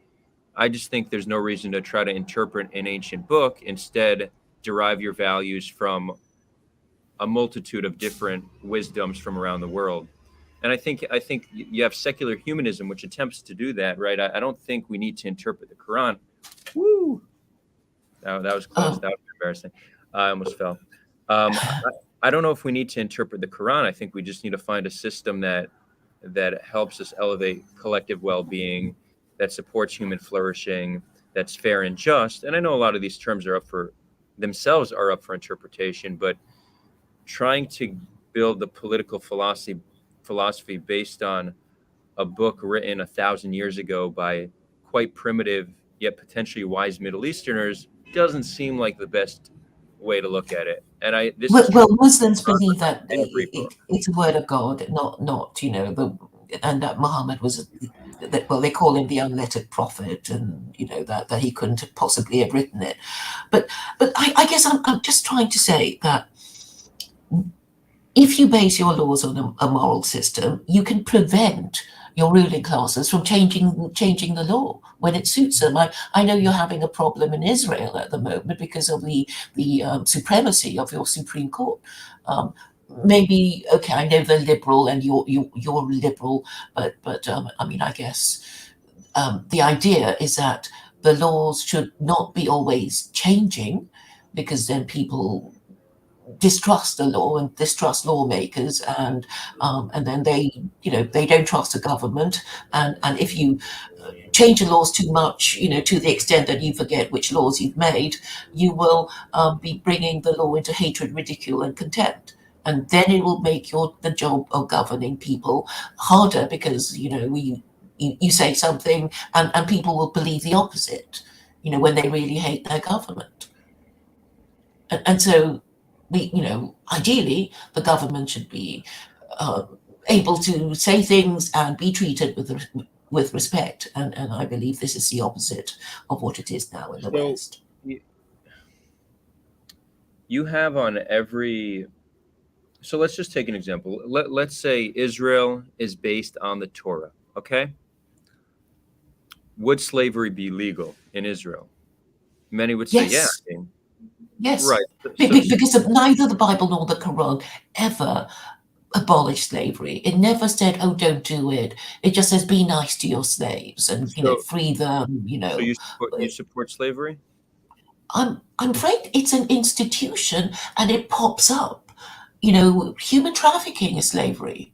I just think there's no reason to try to interpret an ancient book. Instead, derive your values from a multitude of different wisdoms from around the world. And I think you have secular humanism, which attempts to do that, right? I don't think we need to interpret the Quran. Woo! That was close. That was embarrassing. I almost fell. I don't know if we need to interpret the Quran. I think we just need to find a system that helps us elevate collective well-being, that supports human flourishing, that's fair and just. And I know a lot of these terms are up for interpretation, but trying to build the political philosophy based on a book written 1,000 years ago by quite primitive yet potentially wise Middle Easterners doesn't seem like the best way to look at it. And this is true Well, Muslims believe that in a brief book. it's a word of God, not and that Muhammad was, well, they call him the unlettered prophet, and that he couldn't have possibly have written it. But I guess I'm just trying to say that if you base your laws on a moral system, you can prevent your ruling classes from changing the law when it suits them. I know you're having a problem in Israel at the moment because of the supremacy of your Supreme Court. Maybe, okay, I know they're liberal and you're liberal, but I mean, I guess the idea is that the laws should not be always changing, because then people distrust the law and distrust lawmakers, and then they don't trust the government, and if you change the laws too much, to the extent that you forget which laws you've made, you will be bringing the law into hatred, ridicule, and contempt. And then it will make the job of governing people harder, because you say something and people will believe the opposite, when they really hate their government. And so ideally, the government should be able to say things and be treated with respect. And I believe this is the opposite of what it is now in the West. You have on every. So let's just take an example. Let's say Israel is based on the Torah, okay? Would slavery be legal in Israel? Many would say, Yes. yeah. Yes. Right. Because neither the Bible nor the Quran ever abolished slavery. It never said, "Oh, don't do it." It just says, "Be nice to your slaves and free them." So you support slavery? I'm afraid it's an institution, and it pops up. Human trafficking is slavery.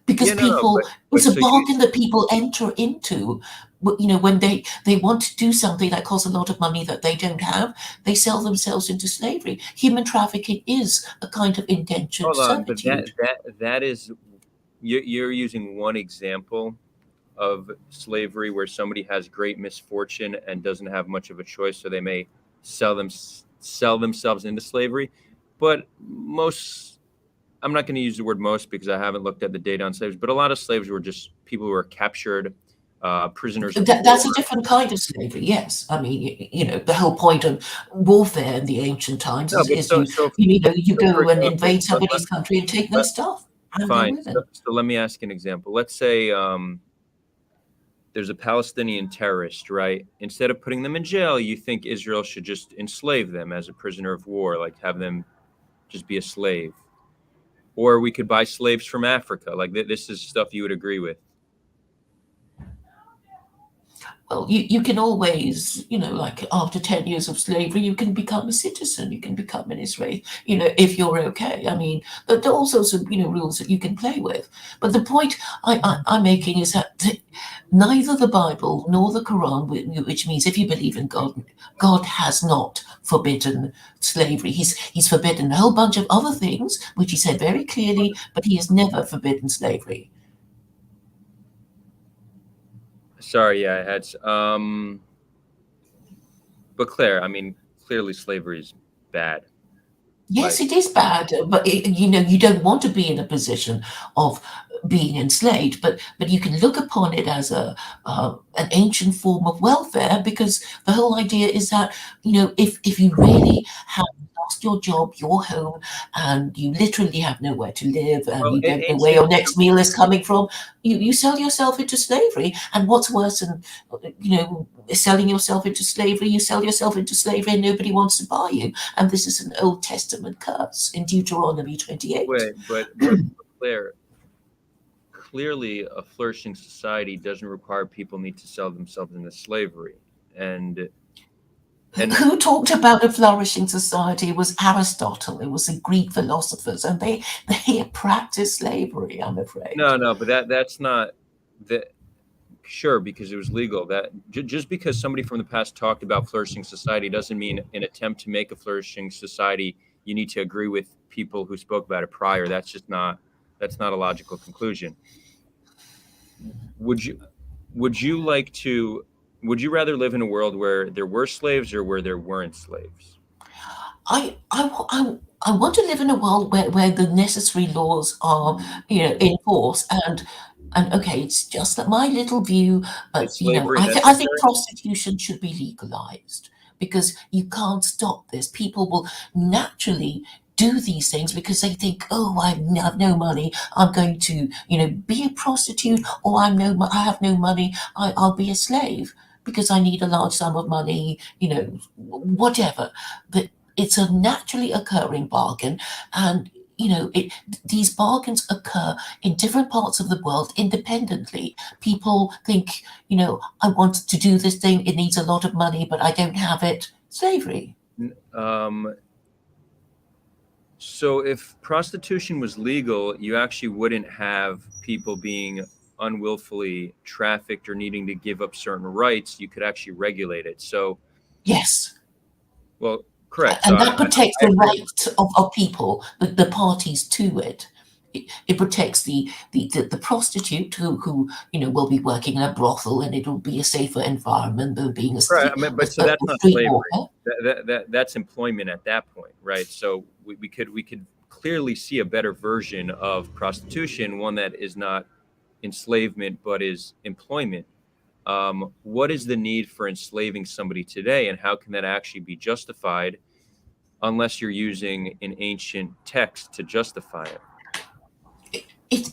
Because it's a bargain that people enter into. When they want to do something that costs a lot of money that they don't have, they sell themselves into slavery. Human trafficking is a kind of indentured servitude. But that is, you're using one example of slavery where somebody has great misfortune and doesn't have much of a choice, so they may sell themselves into slavery. But I'm not going to use the word most because I haven't looked at the data on slaves, but a lot of slaves were just people who were captured, prisoners. That's a different kind of slavery, yes. I mean, the whole point of warfare in the ancient times is you go and invade somebody's country and take their stuff. Fine. So let me ask an example. Let's say there's a Palestinian terrorist, right? Instead of putting them in jail, you think Israel should just enslave them as a prisoner of war, like have them just be a slave. Or we could buy slaves from Africa. Like this is stuff you would agree with. Well, you can always, like after 10 years of slavery, you can become a citizen, you can become an Israeli, if you're okay. I mean, there are all sorts of, rules that you can play with. But the point I'm making is that neither the Bible nor the Quran, which means if you believe in God, God has not forbidden slavery. He's forbidden a whole bunch of other things, which he said very clearly, but he has never forbidden slavery. Sorry, yeah, I had. But Claire, I mean, clearly slavery is bad. Yes, it is bad, but you don't want to be in a position of being enslaved, but you can look upon it as an ancient form of welfare, because the whole idea is that if you really have lost your job, your home, and you literally have nowhere to live, and you don't know where your next meal is coming from, you sell yourself into slavery. And what's worse than selling yourself into slavery? You sell yourself into slavery and nobody wants to buy you. And this is an Old Testament curse in Deuteronomy 28. Wait, but Claire, clearly a flourishing society doesn't require people need to sell themselves into slavery. And who talked about a flourishing society? It was Aristotle. It was the Greek philosophers, and they practiced slavery, I'm afraid. No, but that's not that. Sure, because it was legal. That just because somebody from the past talked about flourishing society doesn't mean an attempt to make a flourishing society you need to agree with people who spoke about it prior. That's not a logical conclusion. Would you like to would you rather live in a world where there were slaves or where there weren't slaves? I want to live in a world where the necessary laws are, in force, and okay, it's just that my little view, but Is slavery I think necessary? prostitution should be legalized because you can't stop this. People will naturally do these things because they think, oh, have no money, I'm going to, be a prostitute, or I have no money, I'll be a slave because I need a large sum of money, whatever. But it's a naturally occurring bargain, and these bargains occur in different parts of the world independently. People think, I want to do this thing, it needs a lot of money, but I don't have it. Slavery. So if prostitution was legal, you actually wouldn't have people being unwillfully trafficked or needing to give up certain rights. You could actually regulate it. So, Yes. well, correct. So And that protects I the agree. rights of people, the parties to it. It protects the prostitute who will be working in a brothel, and it'll be a safer environment than being Right. I mean, but so a that's not street slavery. walker. That's employment at that point, right? So we could clearly see a better version of prostitution, one that is not enslavement but is employment. What is the need for enslaving somebody today, and how can that actually be justified unless you're using an ancient text to justify it? It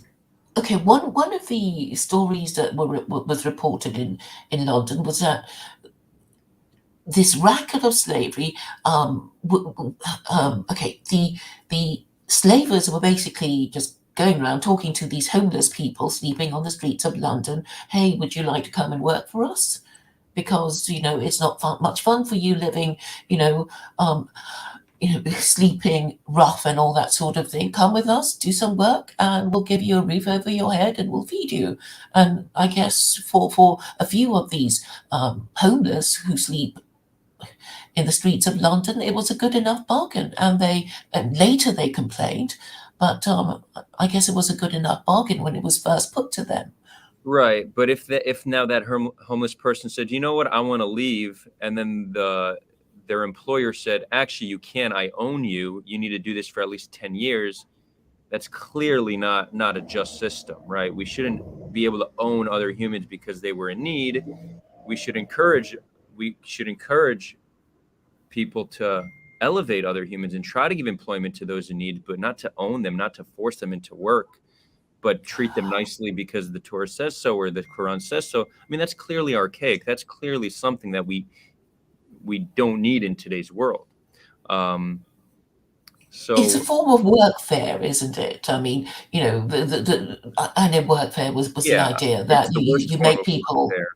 okay. One of the stories that was reported in London was that this racket of slavery. Okay, the slavers were basically just going around talking to these homeless people sleeping on the streets of London. Hey, would you like to come and work for us? Because it's not much fun for you living, um, sleeping rough and all that sort of thing. Come with us, do some work, and we'll give you a roof over your head, and we'll feed you. And I guess for a few of these homeless who sleep in the streets of London, it was a good enough bargain. And later they complained, but I guess it was a good enough bargain when it was first put to them. Right, but if now that homeless person said, you know what, I want to leave, and then their employer said, actually, you can't. I own you. You need to do this for at least 10 years. That's clearly not a just system, right? We shouldn't be able to own other humans because they were in need. We should encourage people to elevate other humans and try to give employment to those in need, but not to own them, not to force them into work, but treat them nicely because the Torah says so or the Quran says so. I mean, that's clearly archaic. That's clearly something that we don't need in today's world. It's a So form of workfare, isn't it? I mean, I know workfare was the yeah, idea it's that the worst you form make of people. warfare.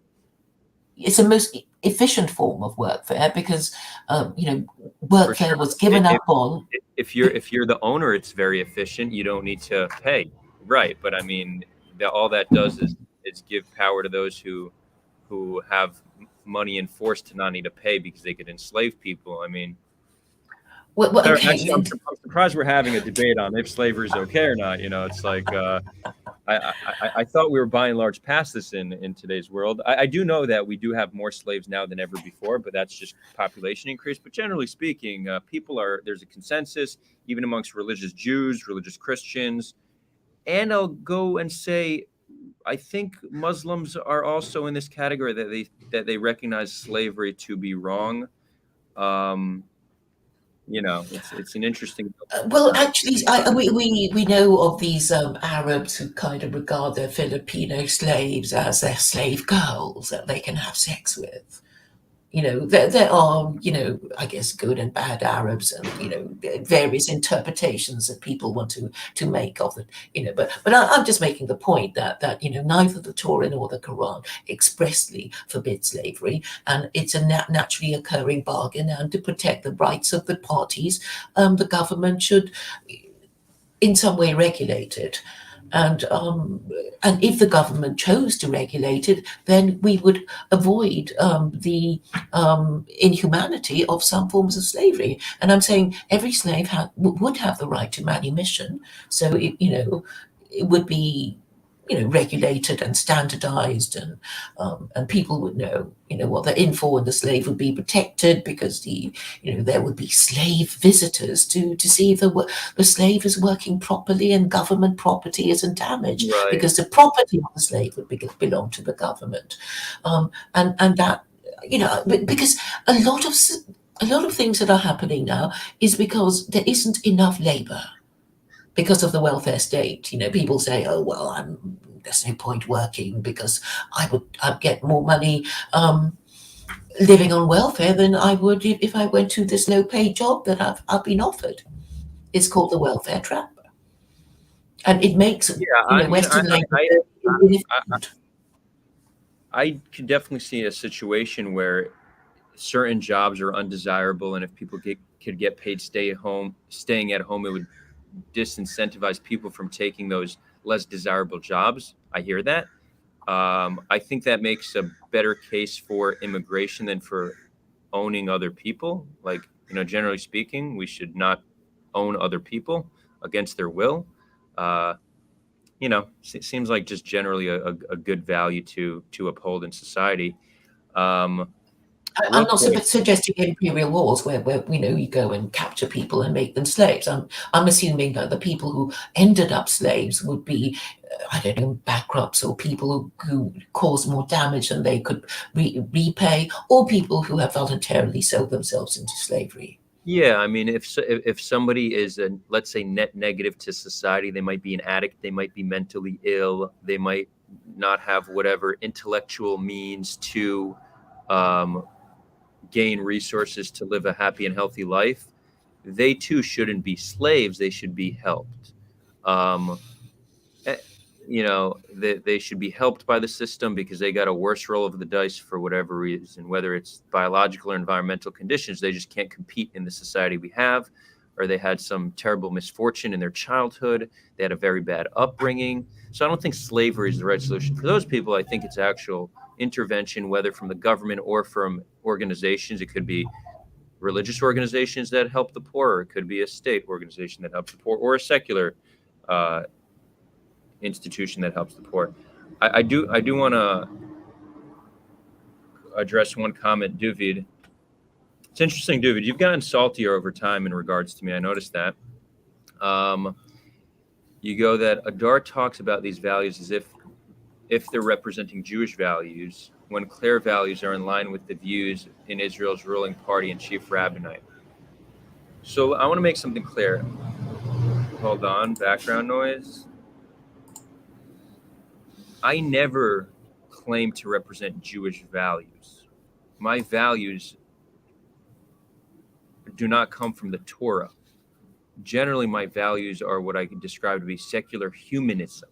It's the most efficient form of workfare because For sure. workfare was given up on. If you're the owner, it's very efficient. You don't need to pay, right? But I mean, all that does is give power to those who have money and force to not need to pay because they could enslave people. I mean, Well, actually, okay, I'm surprised we're having a debate on if slavery is okay or not. It's like I thought we were by and large past this in today's world. I do know that we do have more slaves now than ever before, but that's just population increase. But generally speaking, there's a consensus even amongst religious Jews, religious Christians, and I'll go and say I think Muslims are also in this category that they recognize slavery to be wrong. Um, it's an interesting. well, actually, we know of these Arabs who kind of regard their Filipino slaves as their slave girls that they can have sex with. There are, I guess, good and bad Arabs, and various interpretations that people want to make of it. But I'm just making the point that neither the Torah nor the Quran expressly forbid slavery, and it's a naturally occurring bargain. And to protect the rights of the parties, the government should, in some way, regulate it. And if the government chose to regulate it, then we would avoid the inhumanity of some forms of slavery. And I'm saying every slave would have the right to manumission. So it would be regulated and standardized, and people would know, what they're in for, and the slave would be protected because there would be slave visitors to see if the slave is working properly and government property isn't damaged, Right. because the property of the slave would belong to the government, and that, because a lot of things that are happening now is because there isn't enough labor because of the welfare state. People say, "Oh well, there's no point working because I'd get more money living on welfare than I would if I went to this low-paid job that I've been offered." It's called the welfare trap, and it makes Yeah, Western labor I, inefficient. I could definitely see a situation where certain jobs are undesirable, and if people could get paid staying at home, it would disincentivize people from taking those less desirable jobs. I hear that. I think that makes a better case for immigration than for owning other people. Like, generally speaking, we should not own other people against their will. Uh, seems like just generally a good value to uphold in society. Um, I'm real not quick, suggesting imperial wars where you go and capture people and make them slaves. I'm assuming that the people who ended up slaves would be, I don't know, bankrupts, or people who caused more damage than they could repay, or people who have voluntarily sold themselves into slavery. yeah, I mean, if somebody is let's say, net negative to society, they might be an addict, they might be mentally ill, they might not have whatever intellectual means to um, gain resources to live a happy and healthy life. They too shouldn't be slaves. They should be helped. Um, eh, they should be helped by the system because they got a worse roll of the dice for whatever reason, whether it's biological or environmental conditions. They just can't compete in the society we have, or they had some terrible misfortune in their childhood. They had a very bad upbringing. So I don't think slavery is the right solution for those people. I think it's actual intervention, whether from the government or from organizations. It could be religious organizations that help the poor, or it could be a state organization that helps the poor, or a secular uh, institution that helps the poor. I do want to address one comment, Duvid. It's interesting, Duvid. You've gotten saltier over time in regards to me. I noticed that. Um, you go that Adar talks about these values as if they're representing Jewish values, when Claire values are in line with the views in Israel's ruling party and chief rabbinate. So I want to make something clear. Hold on, background noise. I never claim to represent Jewish values. My values do not come from the Torah. Generally, my values are what I can describe to be secular humanism.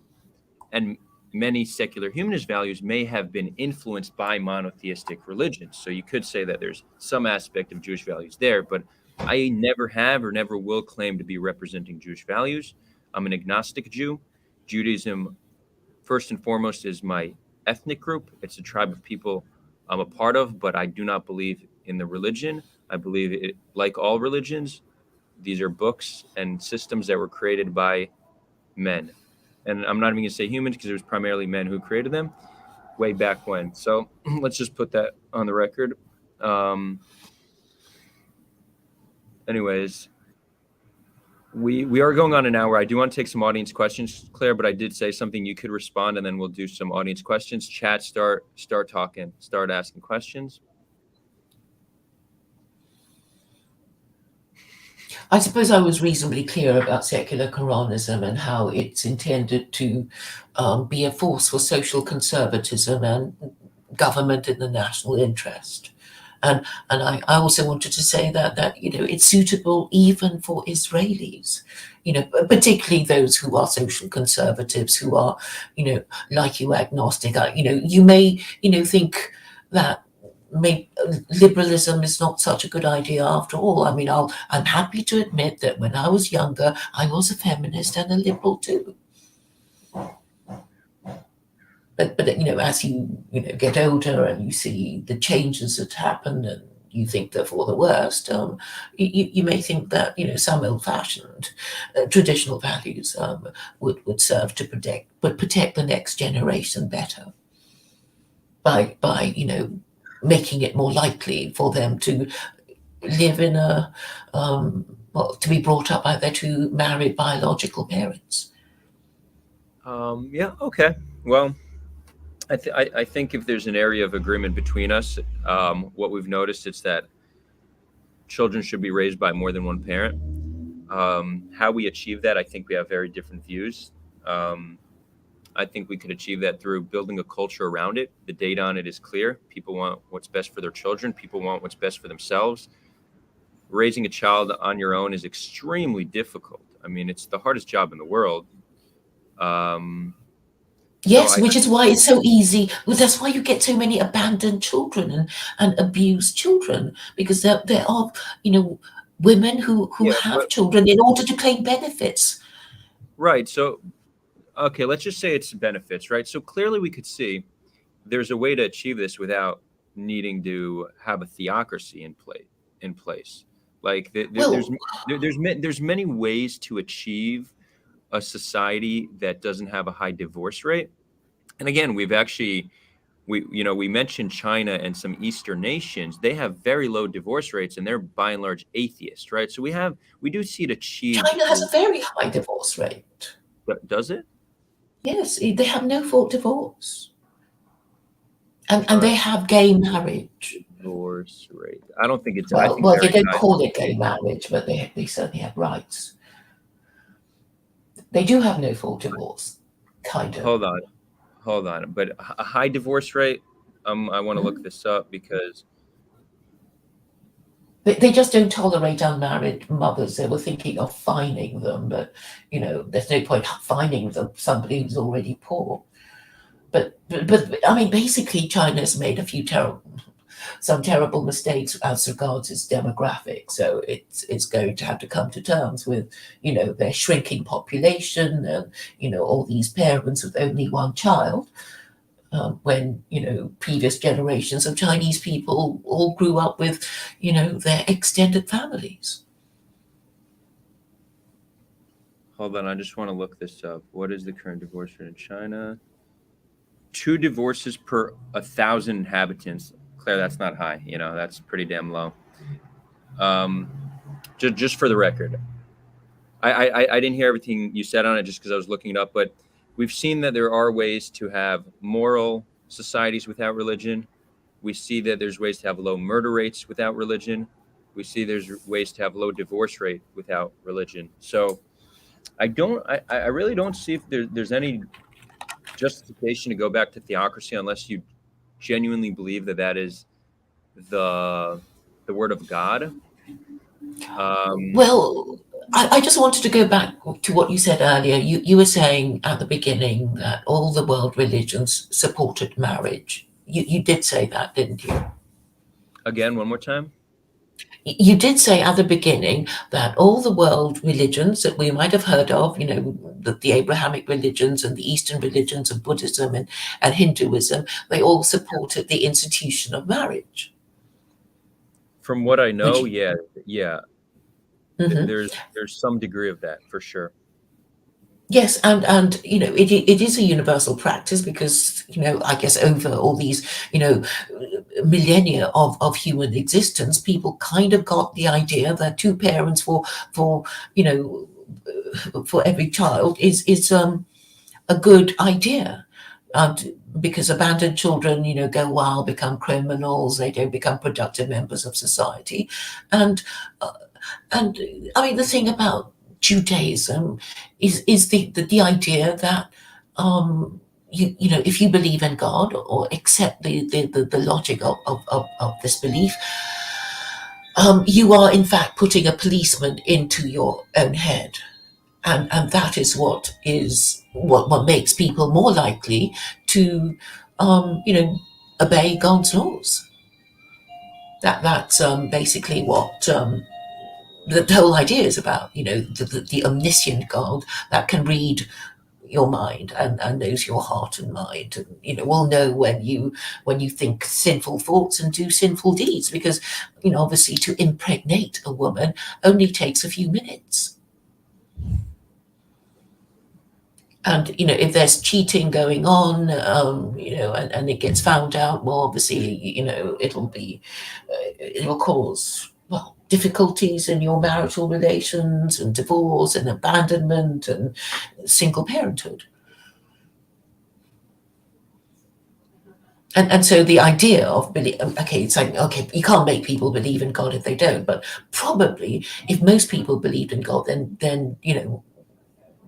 And many secular humanist values may have been influenced by monotheistic religions. So you could say that there's some aspect of Jewish values there, but I never have or never will claim to be representing Jewish values. I'm an agnostic Jew. Judaism, first and foremost, is my ethnic group. It's a tribe of people I'm a part of, but I do not believe in the religion. I believe it, like all religions, these are books and systems that were created by men. And I'm not even going to say humans because it was primarily men who created them way back when. So let's just put that on the record. Anyways, we are going on an hour. I do want to take some audience questions, Claire, but I did say something you could respond, and then we'll do some audience questions. Chat, start talking, start asking questions. I suppose I was reasonably clear about secular Koranism and how it's intended to be a force for social conservatism and government in the national interest. And I also wanted to say that it's suitable even for Israelis, particularly those who are social conservatives, who are, like you, agnostic. You may, think that liberalism is not such a good idea after all. I mean, I'm happy to admit that when I was younger, I was a feminist and a liberal too. But as you get older and you see the changes that happen, and you think they're for the worst, you may think that some old-fashioned traditional values would serve to protect the next generation better by making it more likely for them to live in to be brought up by their two married biological parents. Yeah. Okay. Well, I think if there's an area of agreement between us, what we've noticed is that children should be raised by more than one parent. How we achieve that, I think we have very different views. I think we could achieve that through building a culture around it. The data on it is clear. People want what's best for their children. People want what's best for themselves. Raising a child on your own is extremely difficult. I mean, it's the hardest job in the world. Yes, So which is why it's so easy. Well, that's why you get so many abandoned children and abused children, because there are, women who yeah, have children in order to claim benefits. right. So, okay, let's just say it's benefits, right? So clearly we could see there's a way to achieve this without needing to have a theocracy in place. Like Well, there's many ways to achieve a society that doesn't have a high divorce rate. And again, we mentioned China and some Eastern nations. They have very low divorce rates, and they're by and large atheist, right? So we do see it achieved China has through. a very high divorce rate. Does it? Yes, they have no fault divorce, and Uh, they have gay marriage. Divorce rate. I don't think it's. I Well, think they very don't high. call it gay marriage, but they certainly have rights. They do have no fault divorce, kind of. Hold on. But a high divorce rate. I want to look Mhm. this up because. They just don't tolerate unmarried mothers. They were thinking of fining them, but there's no point fining somebody who's already poor. But I mean, basically, China's made some terrible mistakes as regards its demographics. So it's going to have to come to terms with their shrinking population and all these parents with only one child. When previous generations of Chinese people all grew up with their extended families. Hold on. I just want to look this up. What is the current divorce rate in China? 2 divorces per 1,000 inhabitants. Claire, that's not high. That's pretty damn low. Um, just for the record, I didn't hear everything you said on it just because I was looking it up, but we've seen that there are ways to have moral societies without religion. We see that there's ways to have low murder rates without religion. We see there's ways to have low divorce rate without religion. So I really don't see if there's any justification to go back to theocracy unless you genuinely believe that is the word of God. Well, I just wanted to go back to what you said earlier. You were saying at the beginning that all the world religions supported marriage. You did say that, didn't you? Again, one more time. You did say at the beginning that all the world religions that we might have heard of, the Abrahamic religions and the Eastern religions of Buddhism and Hinduism, they all supported the institution of marriage. From what I know, Which, yeah. Mhm. There's some degree of that for sure. Yes, and it is a universal practice because I guess over all these millennia of human existence, people kind of got the idea that two parents for for every child is a good idea. And because abandoned children, go wild, become criminals, they don't become productive members of society, and uh, and I mean the thing about Judaism is the idea that if you believe in God or accept the logic of this belief, you are in fact putting a policeman into your own head, and that is what makes people more likely to obey God's laws. That's basically what the whole idea is about. The omniscient God that can read your mind and knows your heart and mind, and will know when you think sinful thoughts and do sinful deeds, because obviously to impregnate a woman only takes a few minutes. And if there's cheating going on, and it gets found out, well, obviously, it'll cause, well, difficulties in your marital relations and divorce and abandonment and single parenthood. And so the idea of it's like, okay, you can't make people believe in God if they don't, but probably if most people believed in God, then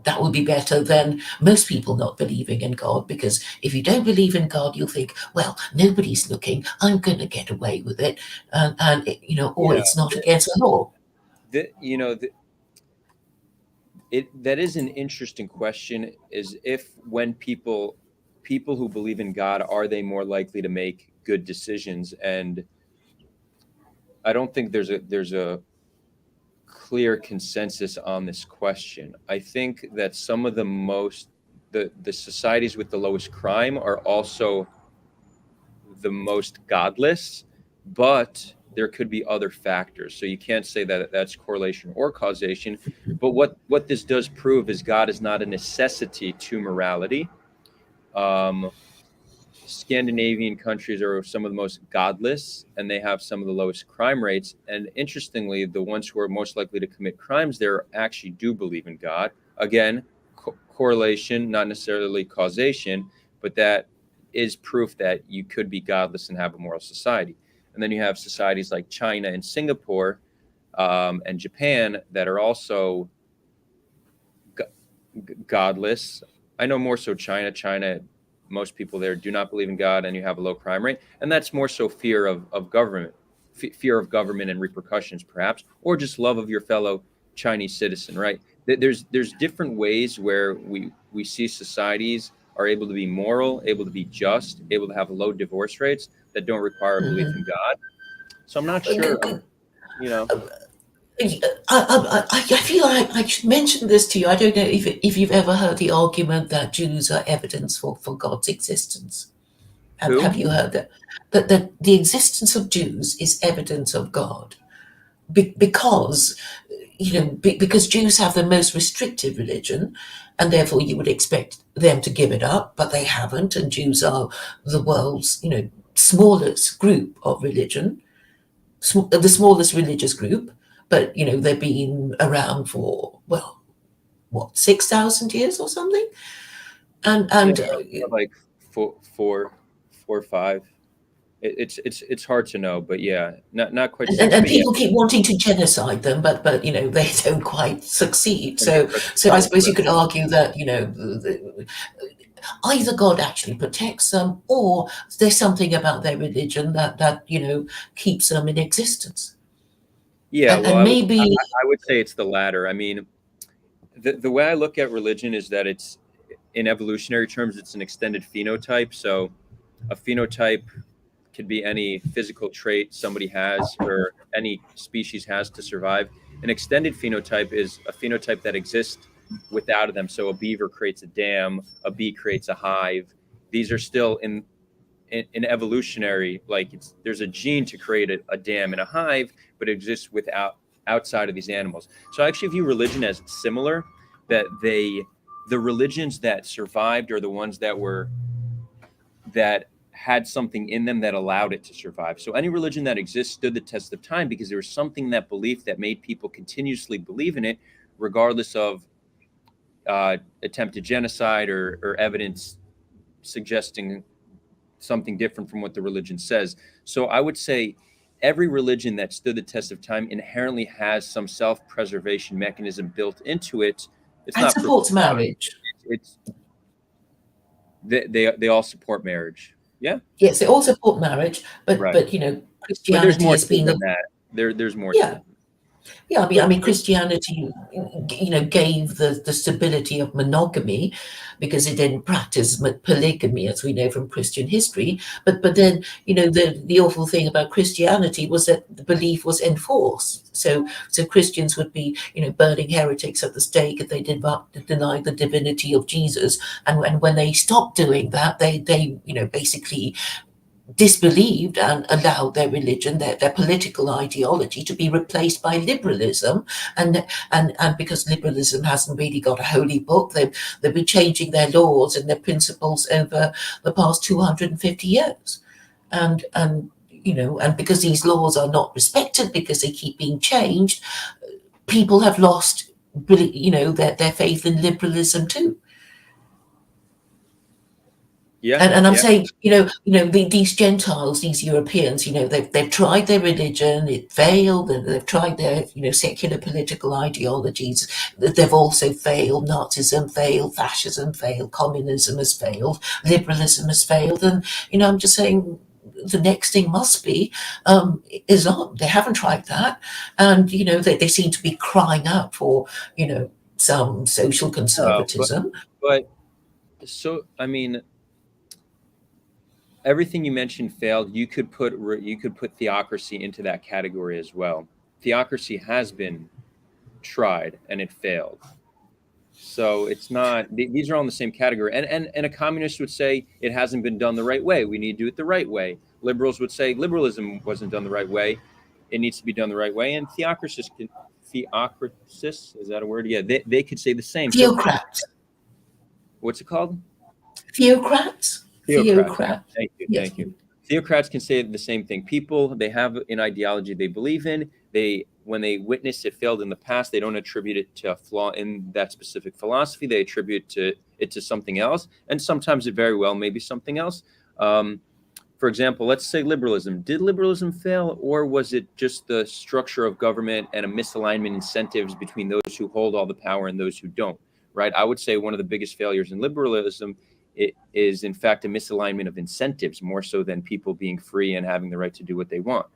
that would be better than most people not believing in God, because if you don't believe in God, you'll think, well, nobody's looking, I'm going to get away with it, or it's not against the law. That is an interesting question, is if when people who believe in God, are they more likely to make good decisions? And I don't think there's a clear consensus on this question. I think that some of the societies with the lowest crime are also the most godless, but there could be other factors. So you can't say that that's correlation or causation. But what this does prove is God is not a necessity to morality. Scandinavian countries are some of the most godless, and they have some of the lowest crime rates. And interestingly, the ones who are most likely to commit crimes there actually do believe in God. Again, correlation, not necessarily causation, but that is proof that you could be godless and have a moral society. And then you have societies like China and Singapore and Japan that are also godless. I know more so China, most people there do not believe in God, and you have a low crime rate. And that's more so fear of government, fear of government and repercussions, perhaps, or just love of your fellow Chinese citizen, right? There's different ways where we see societies are able to be moral, able to be just, able to have low divorce rates that don't require a belief in God. So I'm not sure, I feel like I should mention this to you. I don't know if you've ever heard the argument that Jews are evidence for God's existence. Have you heard that? That the existence of Jews is evidence of God, because because Jews have the most restrictive religion, and therefore you would expect them to give it up, but they haven't. And Jews are the world's smallest group of religion, the smallest religious group. But they've been around for, well, what, 6,000 years or something, and like four or five. It's hard to know, but yeah, not quite six. And people keep wanting to genocide them, but they don't quite succeed. So I suppose you could argue that either God actually protects them, or there's something about their religion that keeps them in existence. Yeah, and, well, and maybe I would say it's the latter. I mean, the way I look at religion is that it's, in evolutionary terms, it's an extended phenotype. So a phenotype could be any physical trait somebody has or any species has to survive. An extended phenotype is a phenotype that exists without them. So a beaver creates a dam, a bee creates a hive. These are still in evolutionary, like there's a gene to create a dam and a hive, but it exists outside of these animals. So I actually view religion as similar, that the religions that survived are the ones that had something in them that allowed it to survive. So any religion that exists stood the test of time because there was something in that belief that made people continuously believe in it, regardless of attempted genocide or evidence suggesting something different from what the religion says. So I would say every religion that stood the test of time inherently has some self-preservation mechanism built into it. It's and not supports marriage. It's they all support marriage. Yeah. Yes, they all support marriage, but Right. Christianity But there's more has to it been than that. There's more to yeah. it. Yeah, I So, mean, Christianity, gave the stability of monogamy because it didn't practice polygamy, as we know from Christian history. But then, the awful thing about Christianity was that the belief was enforced. So Christians would be, burning heretics at the stake if they did not deny the divinity of Jesus. And when they stopped doing that, they basically disbelieved and allowed their religion, their political ideology to be replaced by liberalism. And because liberalism hasn't really got a holy book, they've been changing their laws and their principles over the past 250 years. And because these laws are not respected, because they keep being changed, people have lost their faith in liberalism too. yeah, And I'm yeah. saying, these Gentiles, these Europeans, they've tried their religion, it failed, and they've tried their, secular political ideologies. They've also failed. Nazism failed, fascism failed, communism has failed, liberalism has failed. And, I'm just saying the next thing must be Islam. They haven't tried that. And, they seem to be crying out for, some social But conservatism. but so I mean, everything you mentioned failed. You could put theocracy into that category as well. Theocracy has been tried and it failed. So it's not, these are all in the same category. And a communist would say it hasn't been done the right way. We need to do it the right way. Liberals would say liberalism wasn't done the right way. It needs to be done the right way. And theocrists, is that a word? Yeah, they could say the same. So Theocrats. what's it called? Theocrats? Theocrats. Theocrats. Thank you. Yes. Thank you. Theocrats can say the same thing. People, they have an ideology they believe in. When they witness it failed in the past, they don't attribute it to a flaw in that specific philosophy. They attribute it to something else. And sometimes it very well may be something else. For example, let's say liberalism. Did liberalism fail, or was it just the structure of government and a misalignment incentives between those who hold all the power and those who don't? Right. I would say one of the biggest failures in liberalism it is, in fact, a misalignment of incentives more so than people being free and having the right to do what they want.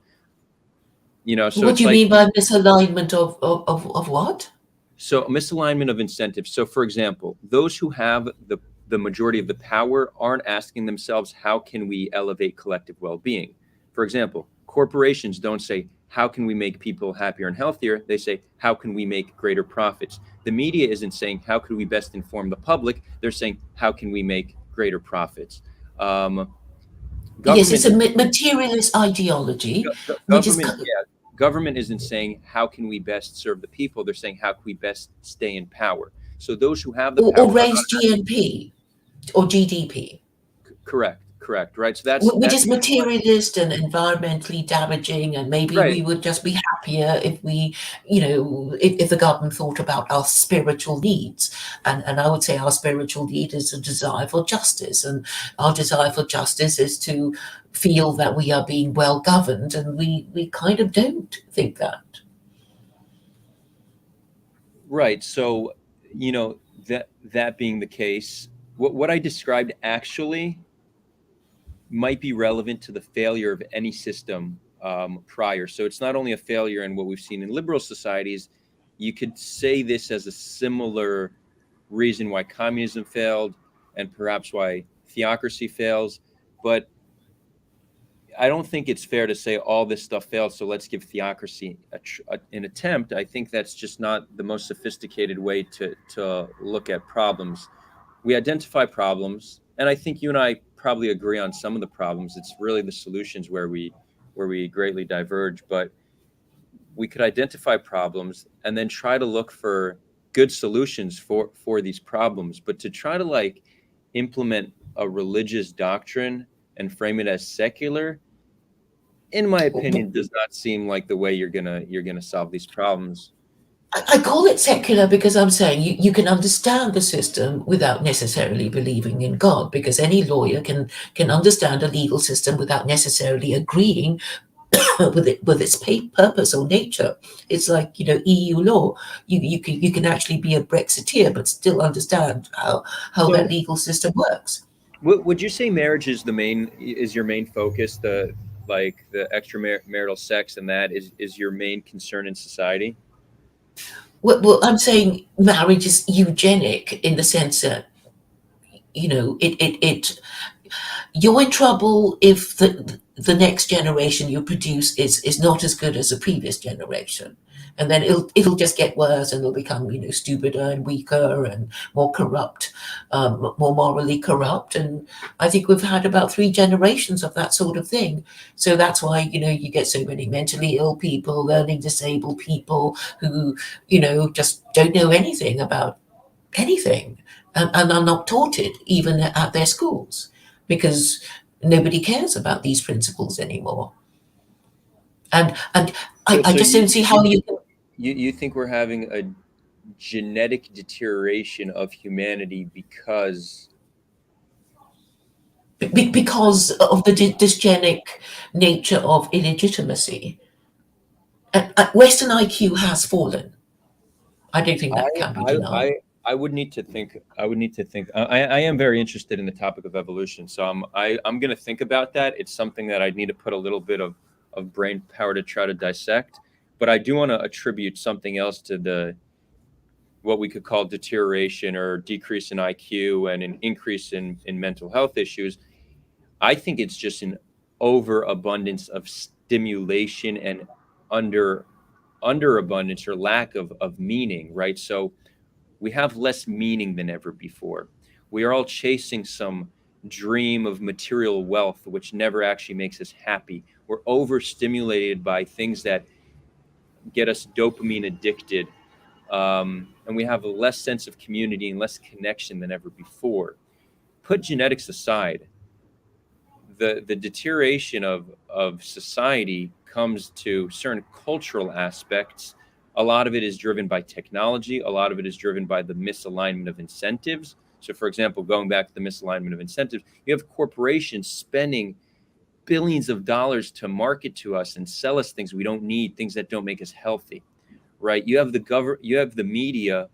So What it's do you like, mean by misalignment of what? so misalignment of incentives. So, for example, those who have the majority of the power aren't asking themselves, how can we elevate collective well-being? For example, corporations don't say, how can we make people happier and healthier? They say, how can we make greater profits? The media isn't saying, how could we best inform the public? They're saying, how can we make greater profits? Um, Yes, it's government a materialist ideology, which is government, yeah, government isn't saying, how can we best serve the people? They're saying, how can we best stay in power? So those who have the or power are raise not. GNP or GDP, Correct, right? So that's which that's is materialist and environmentally damaging. And maybe right. we would just be happier if we, if the government thought about our spiritual needs. And I would say our spiritual need is a desire for justice. And our desire for justice is to feel that we are being well governed. And we kind of don't think that. Right. So, that being the case, what I described actually might be relevant to the failure of any system prior. So it's not only a failure in what we've seen in liberal societies. You could say this as a similar reason why communism failed and perhaps why theocracy fails. But I don't think it's fair to say all this stuff failed, so let's give theocracy an attempt. I think that's just not the most sophisticated way to look at problems. We identify problems, and I think you and I probably agree on some of the problems. It's really the solutions where we greatly diverge. But we could identify problems and then try to look for good solutions for these problems. But to try to implement a religious doctrine and frame it as secular, in my opinion, does not seem like the way you're gonna solve these problems. I call it secular because I'm saying you can understand the system without necessarily believing in God, because any lawyer can understand a legal system without necessarily agreeing with its purpose or nature. It's like EU law. You can actually be a Brexiteer but still understand how that So, legal system works. would you say marriage is your main focus? The extramarital sex and that is your main concern in society? Well, I'm saying marriage is eugenic in the sense that, it you're in trouble if the next generation you produce is not as good as the previous generation, and then it'll just get worse, and it'll become stupider and weaker and more corrupt, more morally corrupt. And I think we've had about 3 generations of that sort of thing. So that's why you get so many mentally ill people, learning disabled people who just don't know anything about anything, and are not taught it even at their schools, because nobody cares about these principles anymore. And I, So, I so just don't see how you you think we're having a genetic deterioration of humanity because because of the dysgenic nature of illegitimacy. Western IQ has fallen. I don't think I that can be I denied. I I would need to think. I would need to think. I am very interested in the topic of evolution, so I'm going to think about that. It's something that I need to put a little bit of brain power to try to dissect. But I do want to attribute something else to the what we could call deterioration or decrease in IQ and an increase in mental health issues. I think it's just an overabundance of stimulation and under underabundance or lack of meaning, right? So we have less meaning than ever before. We are all chasing some dream of material wealth, which never actually makes us happy. We're overstimulated by things that get us dopamine addicted. And we have a less sense of community and less connection than ever before. Put genetics aside, the deterioration of society comes to certain cultural aspects. A lot of it is driven by technology. A lot of it is driven by the misalignment of incentives. So, for example, going back to the misalignment of incentives, you have corporations spending billions of dollars to market to us and sell us things we don't need, things that don't make us healthy, right? You have the media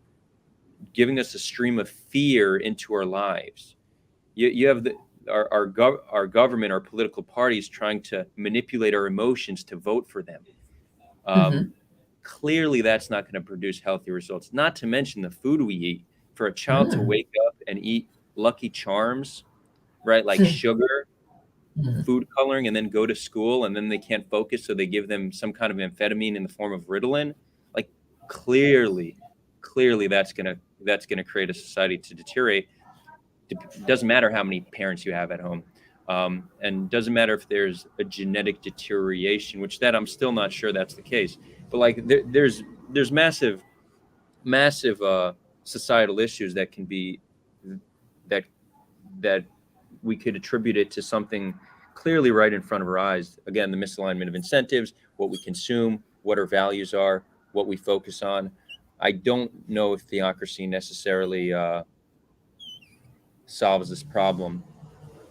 giving us a stream of fear into our lives. You have our government, our political parties trying to manipulate our emotions to vote for them. Um, Hmm. Clearly, that's not going to produce healthy results. Not to mention the food we eat. For a child to Mm. wake up and eat Lucky Charms, right, like sugar, Mm. food coloring, and then go to school, and then they can't focus, so they give them some kind of amphetamine in the form of Ritalin. Like clearly, clearly, that's gonna create a society to deteriorate. Doesn't matter how many parents you have at home, and doesn't matter if there's a genetic deterioration, which that I'm still not sure that's the case. But like there's massive societal issues that can be that that we could attribute it to something clearly right in front of our eyes. Again, the misalignment of incentives, what we consume, what our values are, what we focus on. I don't know if theocracy necessarily solves this problem.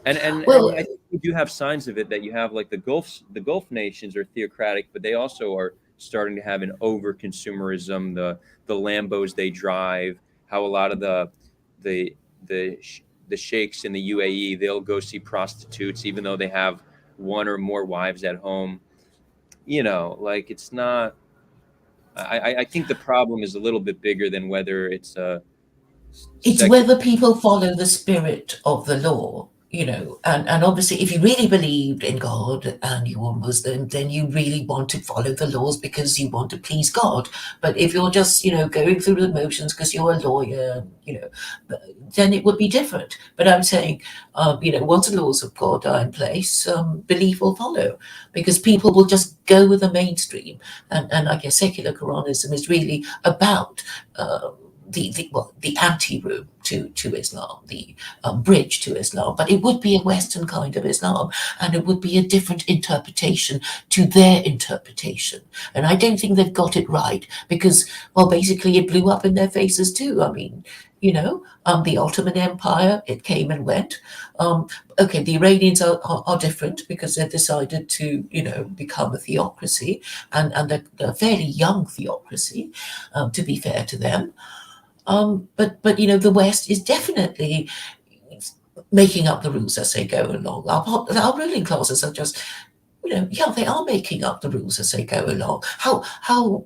And I Well, think we do have signs of it that you have like the Gulf nations are theocratic, but they also are starting to have an over consumerism, the Lambos they drive, how a lot of the the the sheikhs in the UAE, they'll go see prostitutes even though they have one or more wives at home. Like it's not. I think the problem is a little bit bigger than whether it's a it's secular. whether people follow the spirit of the law, and obviously, if you really believed in God and you were Muslim, then you really want to follow the laws because you want to please God. But if you're just, going through the motions because you're a lawyer, then it would be different. But I'm saying, once the laws of God are in place, belief will follow, because people will just go with the mainstream. And I guess secular Koranism is really about the anti-room to Islam, the bridge to Islam, but it would be a Western kind of Islam, and it would be a different interpretation to their interpretation. And I don't think they've got it right because, well, basically it blew up in their faces too. I mean, the Ottoman Empire, it came and went. Um, okay, the Iranians are different because they've decided to, become a theocracy, and they're a fairly young theocracy, to be fair to them. But the West is definitely making up the rules as they go along. Our ruling classes are just, yeah, they are making up the rules as they go along. How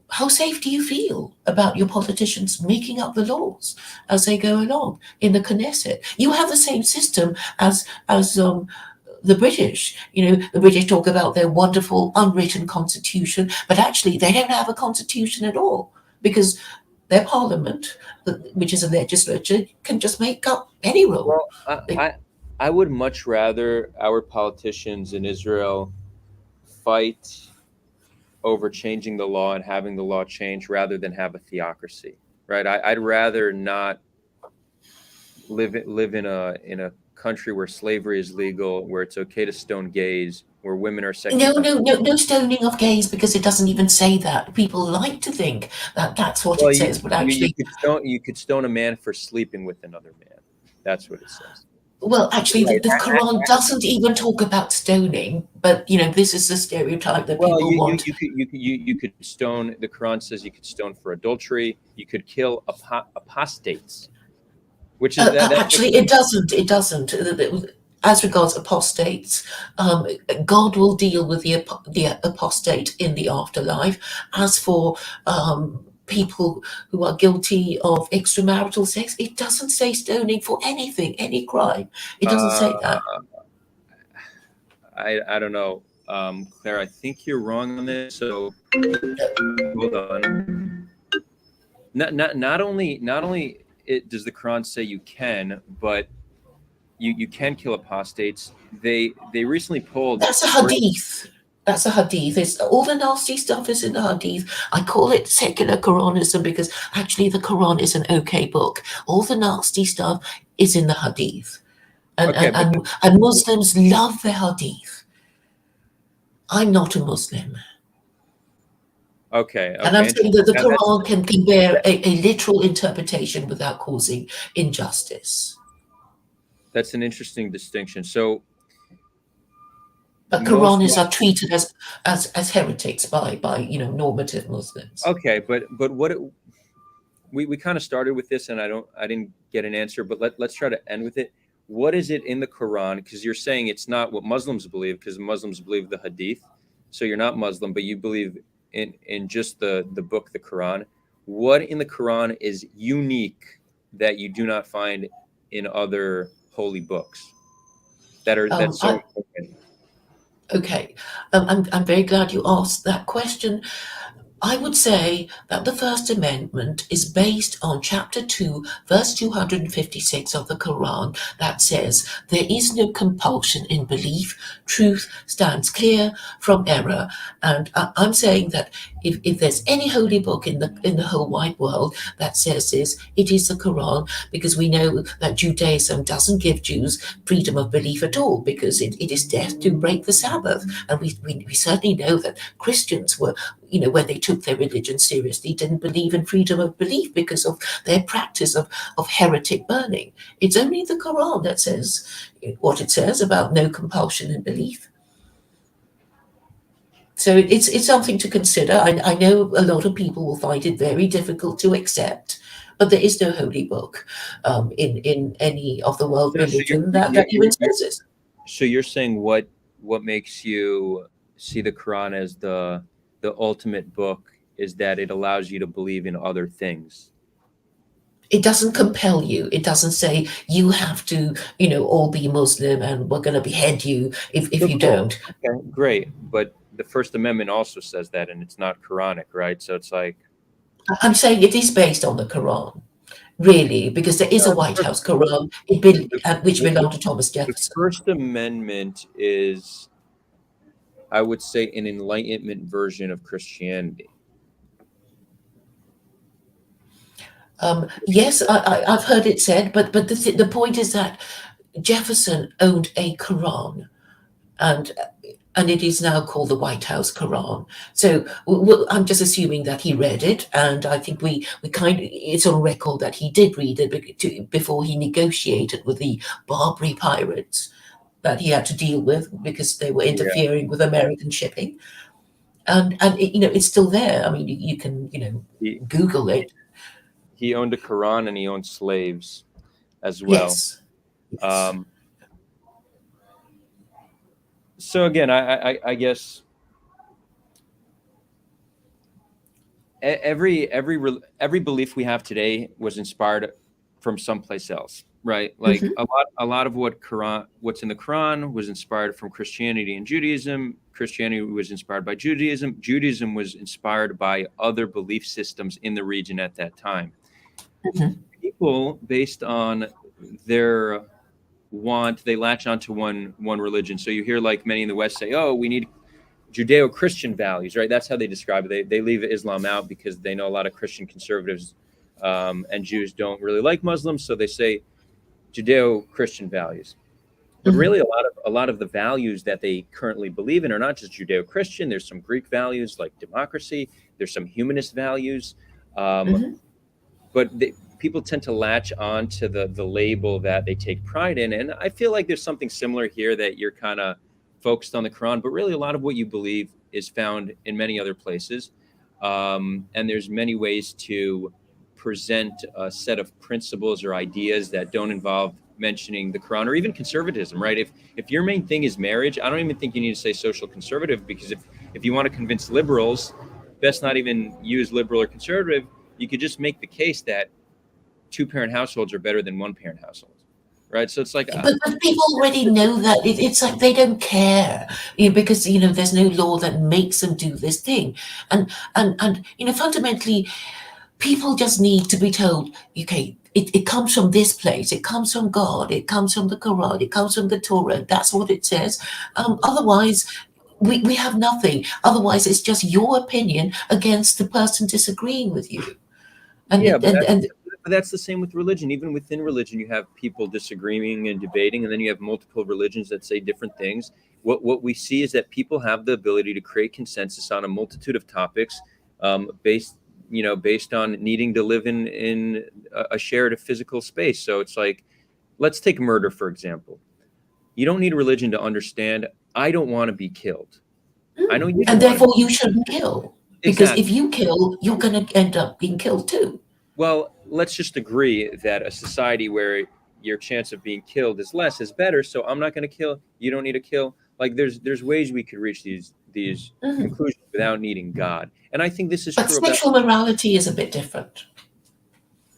how safe do you feel about your politicians making up the laws as they go along in the Knesset? You have the same system as the British. The British talk about their wonderful unwritten constitution, but actually they don't have a constitution at all because their parliament, which is a legislature, can just make up any rule. Well, I would much rather our politicians in Israel fight over changing the law and having the law change rather than have a theocracy, right? I'd rather not live in a country where slavery is legal, where it's okay to stone gays, where women are No, second. no, no, no stoning of gays because it doesn't even say that. People like to think that that's what Well, it says, but you actually, could stone a man for sleeping with another man. That's what it says. well, actually, Right. the Quran doesn't even talk about stoning. But this is the stereotype that Well, people want. you could stone. The Quran says you could stone for adultery. You could kill apostates, which is that's what. Actually, it doesn't. It doesn't. As regards apostates, God will deal with the apostate in the afterlife. As for people who are guilty of extramarital sex, it doesn't say stoning for anything, any crime. It doesn't say Uh, that. I don't know, Claire. I think you're wrong on this. So hold on. Not only does the Quran say you can, but you can kill apostates. They recently pulled. That's a hadith. That's a hadith. It's, all the nasty stuff is in the hadith. I call it secular Koranism because actually the Quran is an okay book. All the nasty stuff is in the hadith. And, Okay, and, and, and Muslims love the hadith. I'm not a Muslim. okay, And I'm okay. saying that the That, that's Quran can bear a literal interpretation without causing injustice. that's an interesting distinction. So But most Quranis are treated as heretics by normative Muslims. okay, but we kind of started with this, and I didn't get an answer, but let's try to end with it. What is it in the Quran? Because you're saying it's not what Muslims believe, because Muslims believe the Hadith. So you're not Muslim, but you believe in just the book, the Quran. What in the Quran is unique that you do not find in other holy books that's so I, important? okay, I'm very glad you asked that question. I would say that the First Amendment is based on chapter 2, verse 256 of the Quran that says, there is no compulsion in belief, truth stands clear from error. And I'm saying that if there's any holy book in the whole wide world that says this, it is the Quran, because we know that Judaism doesn't give Jews freedom of belief at all, because it is death to break the Sabbath. And we certainly know that Christians were, when they took their religion seriously, didn't believe in freedom of belief because of their practice of heretic burning. It's only the Quran that says what it says about no compulsion in belief. So it's something to consider. I know a lot of people will find it very difficult to accept, but there is no holy book in any of the world So religion that even says this. you're saying what makes you see the Quran as the ultimate book is that it allows you to believe in other things. It doesn't compel you. It doesn't say you have to, all be Muslim and we're going to behead you if So you cool. don't. Okay, great. But the First Amendment also says that, and it's not Quranic, right? So it's like I'm saying it is based on the Quran, really, because there is a the White first House Quran the, which the, belonged to Thomas the Jefferson. First Amendment is, I would say, an Enlightenment version of Christianity. Yes, I've heard it said, but the point is that Jefferson owned a Quran, and and it is now called the White House Quran. So I'm just assuming that he read it, and I think we kind of, it's on record that he did read it before he negotiated with the Barbary pirates that he had to deal with because they were Yeah. interfering with American shipping, and it's still there. I mean, you can He, Google it. he owned a Quran and he owned slaves as well. Yes, yes. Um, so again, I guess every belief we have today was inspired from someplace else, right? Like Hmm. a lot of what's in the Quran was inspired from Christianity and Judaism. Christianity was inspired by Judaism. Judaism was inspired by other belief systems in the region at that time. Hmm. People, based on their they latch onto one religion. So you hear like many in the West say, "Oh, we need Judeo-Christian values," right? That's how they describe it. They leave Islam out because they know a lot of Christian conservatives and Jews don't really like Muslims, so they say Judeo-Christian values. But Hmm. really, a lot of the values that they currently believe in are not just Judeo-Christian. There's some Greek values like democracy. There's some humanist values. Um, Hmm. but people tend to latch on to the label that they take pride in, and I feel like there's something similar here, that you're kind of focused on the Quran, but really a lot of what you believe is found in many other places, and there's many ways to present a set of principles or ideas that don't involve mentioning the Quran or even conservatism, right? If your main thing is marriage, I don't even think you need to say social conservative, because if you want to convince liberals, best not even use liberal or conservative. You could just make the case that two-parent households are better than one-parent households, right? So it's like, But people already know that. It's like they don't care, because there's no law that makes them do this thing, and fundamentally, people just need to be told, okay, it comes from this place, it comes from God, it comes from the Quran, it comes from the Torah. That's what it says. Otherwise, we have nothing. Otherwise, it's just your opinion against the person disagreeing with you, and yeah, it, but and that's and but that's the same with religion. Even within religion, you have people disagreeing and debating, and then you have multiple religions that say different things. What we see is that people have the ability to create consensus on a multitude of topics, based on needing to live in a shared physical space. So it's like, let's take murder for example. You don't need a religion to understand. I don't want to be killed. I know you don't and want to be. therefore you shouldn't kill, because Exactly. if you kill, you're going to end up being killed too. Well, let's just agree that a society where your chance of being killed is less is better. So I'm not going to kill. You don't need to kill. Like there's ways we could reach these Mhm. conclusions without needing God. And I think this is But true about sexual morality is a bit different.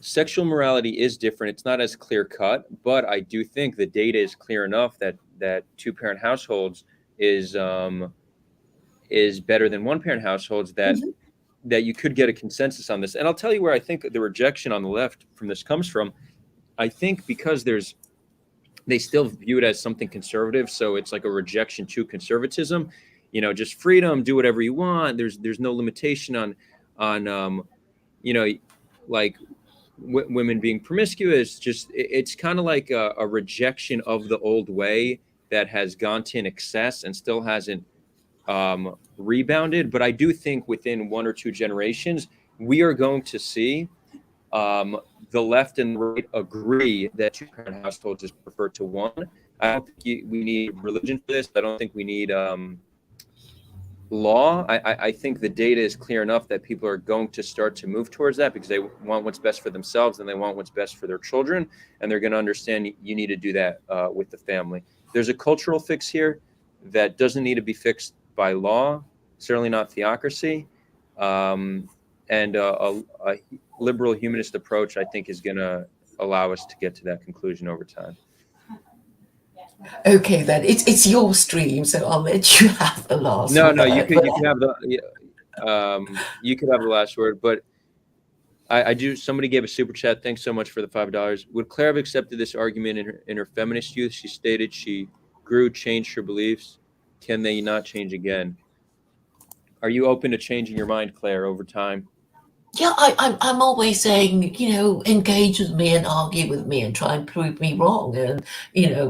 sexual morality is different. It's not as clear cut, but I do think the data is clear enough that two-parent households is um, is better than one-parent households, Mhm. that you could get a consensus on this. And I'll tell you where I think the rejection on the left from this comes from. I think because they still view it as something conservative, so it's like a rejection to conservatism. Just freedom, do whatever you want. There's no limitation on you know like women being promiscuous. Just it's kind of like a rejection of the old way that has gone to an excess and still hasn't rebounded. But I do think within one or two generations, we are going to see um, the left and the right agree that two-parent households is preferred to one. I don't think we need religion for this. I don't think we need law. I think the data is clear enough that people are going to start to move towards that because they want what's best for themselves and they want what's best for their children. And they're going to understand you need to do that with the family. There's a cultural fix here that doesn't need to be fixed by law, certainly not theocracy. And a liberal humanist approach, I think, is going to allow us to get to that conclusion over time. Okay, then it's your stream, so I'll let you have the last No, no, you word. could But you could have you could have the last word, but I do. Somebody gave a super chat. Thanks so much for the $5. Would Claire have accepted this argument in her feminist youth? She stated she grew, changed her beliefs. Can they not change again? Are you open to changing your mind, Claire, over time? yeah, I'm always saying, engage with me and argue with me and try and prove me wrong, and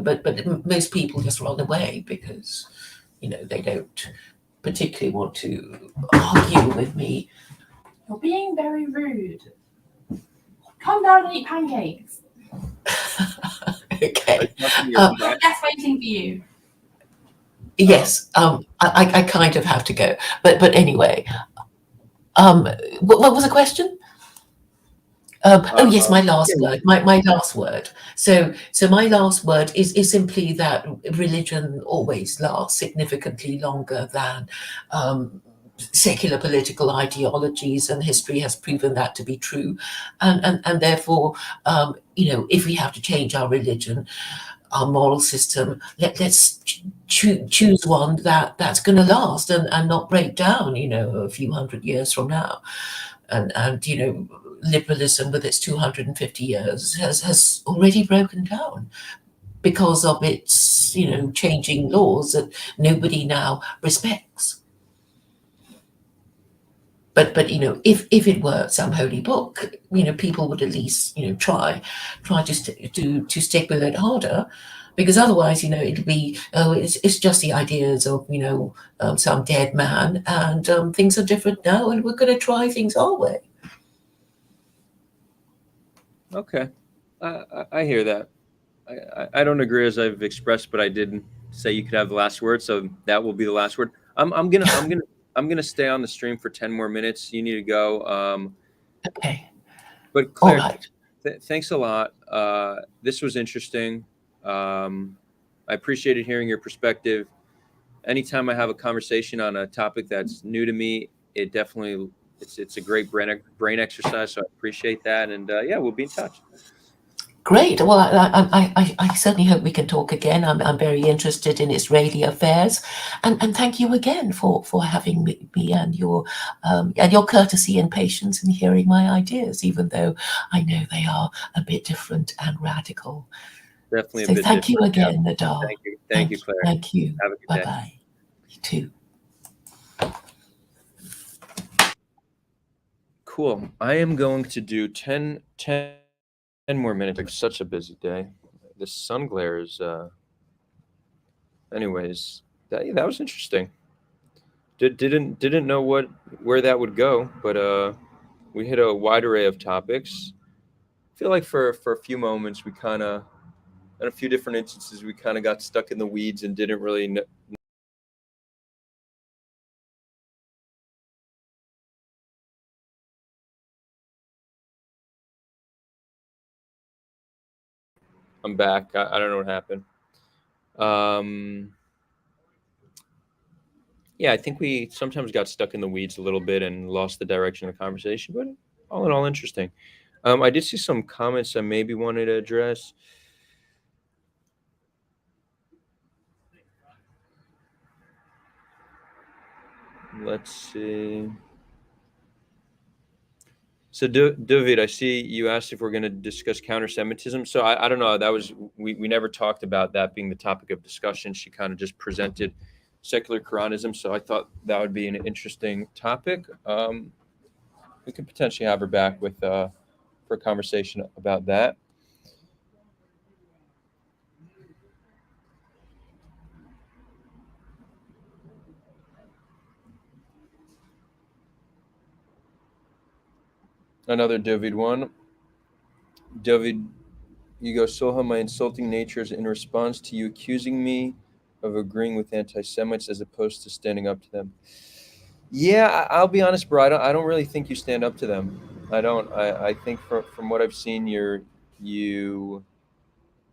but most people just run away because they don't particularly want to argue with me. You're being very rude. Come down and eat pancakes. Are you Okay. talking to your Um, You've got guests waiting for you. yes. I kind of have to go, but anyway. What was the question? Oh yes, my yeah, last word. My last word. So my last word is simply that religion always lasts significantly longer than secular political ideologies, and history has proven that to be true. And therefore, if we have to change our religion, our moral system, let's choose one that's going to last and not break down, a few hundred years from now. And liberalism with its 250 years has already broken down because of its, changing laws that nobody now respects. But if it were some holy book, people would at least try to stick with it harder, because otherwise it'll be, oh, it's just the ideas of some dead man, and things are different now, and we're going to try things our way. Okay, I hear that. I don't agree, as I've expressed, but I did say you could have the last word, so that will be the last word. I'm gonna stay on the stream for 10 more minutes. You need to go. Okay, But all Claire, right. thanks a lot. This was interesting. I appreciated hearing your perspective. Anytime I have a conversation on a topic that's new to me, it definitely it's a great brain exercise. So I appreciate that, and yeah, we'll be in touch. Great. Well, I certainly hope we can talk again. I'm very interested in Israeli affairs, and thank you again for having me and your courtesy and patience in hearing my ideas, even though I know they are a bit different and radical. Definitely a So bit thank you different. Yeah. again, Adar. Thank you, Claire. Thank you. Have a good Bye day. bye. You too. Cool. I am going to do 10 more minutes. It's such a busy day. This sun glare is. Anyways, that was interesting. Didn't know where that would go, but we hit a wide array of topics. I feel like for a few moments we kind of, in a few different instances, we kind of got stuck in the weeds and didn't really know. I'm back. I don't know what happened. Um, yeah, I think we sometimes got stuck in the weeds a little bit and lost the direction of the conversation, but all in all, interesting. I did see some comments I maybe wanted to address. Let's see. So, David, I see you asked if we're going to discuss counter-Semitism. So, I don't know. That was we never talked about that being the topic of discussion. She kind of just presented secular Koranism. So, I thought that would be an interesting topic. We could potentially have her back with for a conversation about that. Another David one. David, you go, Soha, my insulting nature is in response to you accusing me of agreeing with anti-Semites as opposed to standing up to them. Yeah, I'll be honest, bro. I don't really think you stand up to them. I don't. I think from what I've seen, you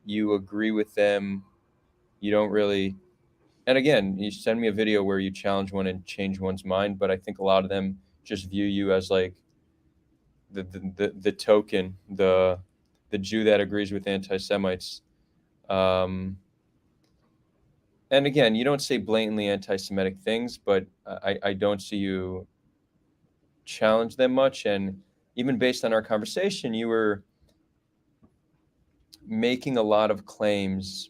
you agree with them. You don't really. And again, you send me a video where you challenge one and change one's mind, but I think a lot of them just view you as like the token, the Jew that agrees with anti-Semites. Um, and again, you don't say blatantly anti-Semitic things, but I don't see you challenge them much. And even based on our conversation, you were making a lot of claims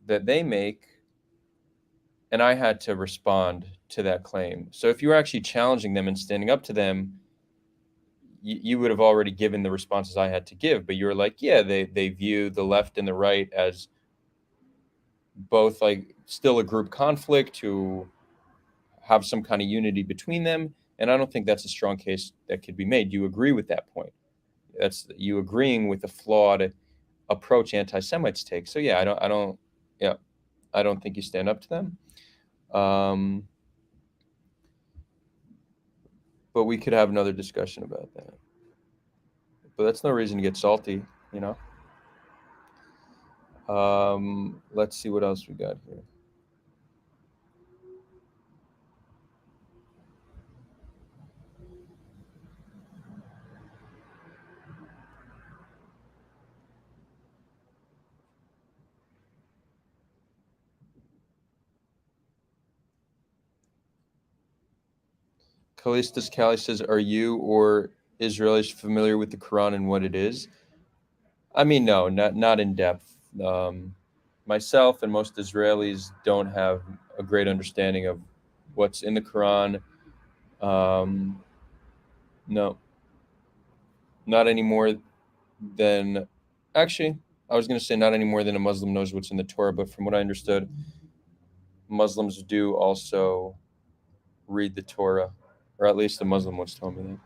that they make, and I had to respond to that claim. So if you were actually challenging them and standing up to them, you would have already given the responses I had to give. But you were like, yeah, they view the left and the right as both like still a group conflict who have some kind of unity between them. And I don't think that's a strong case that could be made. You agree with that point. That's you agreeing with the flawed approach anti-Semites take. So yeah, yeah, I don't think you stand up to them. But we could have another discussion about that. But that's no reason to get salty, you know. Let's see what else we got here. Callistus Cali says, are you or Israelis familiar with the Quran and what it is? I mean, no, not in depth. Myself and most Israelis don't have a great understanding of what's in the Quran. No, not any more than, actually, I was going to say not any more than a Muslim knows what's in the Torah, but from what I understood, Muslims do also read the Torah, or at least the Muslim once told me that.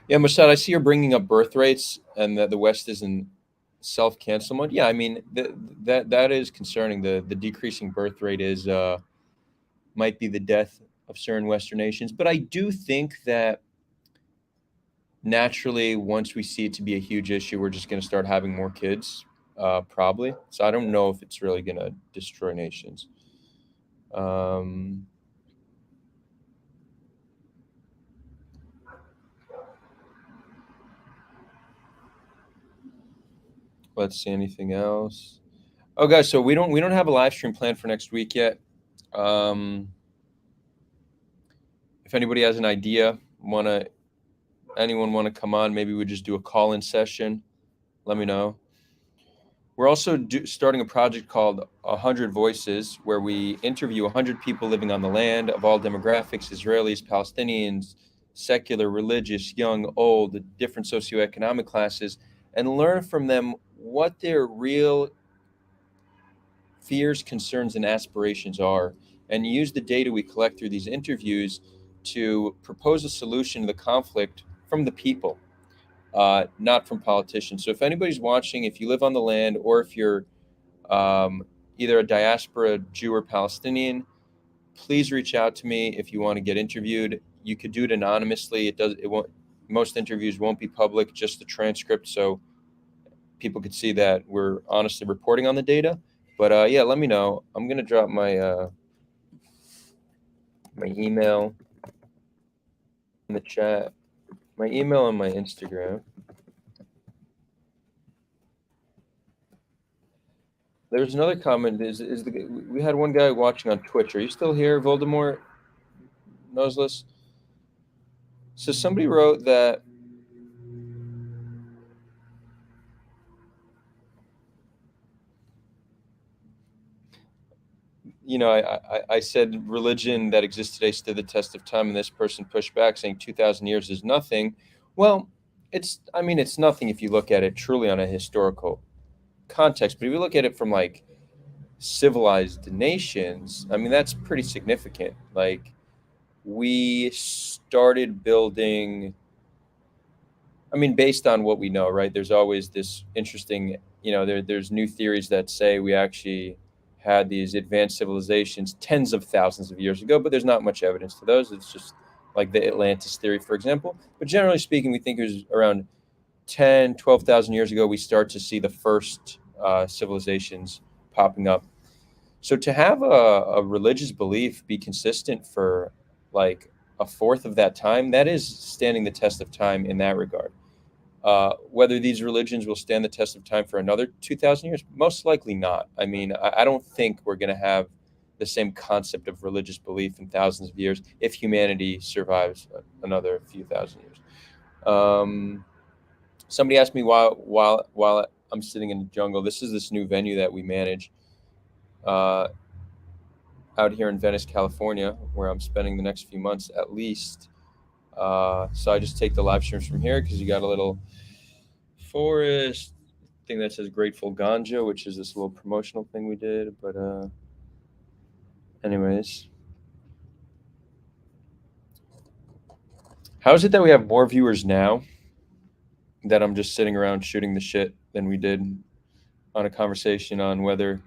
Yeah, Mashad, I see you're bringing up birth rates and that the West is in self-cancel mode. Yeah, I mean, that is concerning. The decreasing birth rate is might be the death of certain Western nations. But I do think that naturally, once we see it to be a huge issue, we're just going to start having more kids, probably. So I don't know if it's really going to destroy nations. Let's see, anything else. Oh, guys, so we don't have a live stream planned for next week yet. If anybody has an idea, anyone want to come on, maybe we just do a call-in session. Let me know. We're also starting a project called 100 Voices, where we interview 100 people living on the land of all demographics, Israelis, Palestinians, secular, religious, young, old, different socioeconomic classes, and learn from them what their real fears, concerns, and aspirations are, and use the data we collect through these interviews to propose a solution to the conflict from the people, not from politicians. So if anybody's watching, if you live on the land, or if you're either a diaspora Jew or Palestinian, please reach out to me if you want to get interviewed. You could do it anonymously. It won't. Most interviews won't be public, just the transcript, so people could see that we're honestly reporting on the data. But yeah, let me know. I'm gonna drop my my email in the chat, my email and my Instagram. There's another comment. We had one guy watching on Twitch. Are you still here, Voldemort? Noseless. So somebody wrote that I said religion that exists today stood the test of time, and this person pushed back saying 2,000 years is nothing. Well, it's nothing if you look at it truly on a historical context, but if you look at it from like civilized nations, I mean, that's pretty significant. Like, we started building, I mean, based on what we know, right? There's always this interesting, there's new theories that say we actually had these advanced civilizations tens of thousands of years ago, but there's not much evidence to those. It's just like the Atlantis theory, for example. But generally speaking, we think it was around 10, 12,000 years ago, we start to see the first civilizations popping up. So to have a religious belief be consistent for like a fourth of that time, that is standing the test of time in that regard. Whether these religions will stand the test of time for another 2,000 years, most likely not. I mean, I don't think we're going to have the same concept of religious belief in thousands of years if humanity survives another few thousand years. Somebody asked me while I'm sitting in the jungle. This is this new venue that we manage out here in Venice, California, where I'm spending the next few months at least. So I just take the live streams from here because you got a little forest thing that says Grateful Ganja, which is this little promotional thing we did. But anyways, how is it that we have more viewers now that I'm just sitting around shooting the shit than we did on a conversation on whether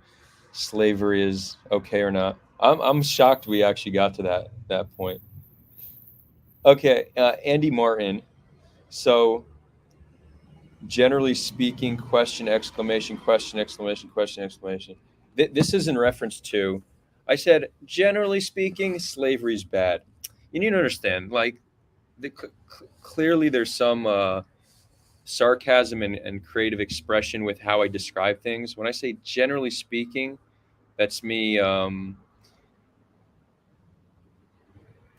slavery is okay or not? I'm shocked we actually got to that point. Okay, Andy Martin. So generally speaking, question, exclamation, question, exclamation, question, exclamation. This is in reference to, I said, generally speaking, slavery is bad. You need to understand, like, clearly there's some sarcasm and creative expression with how I describe things. When I say generally speaking, that's me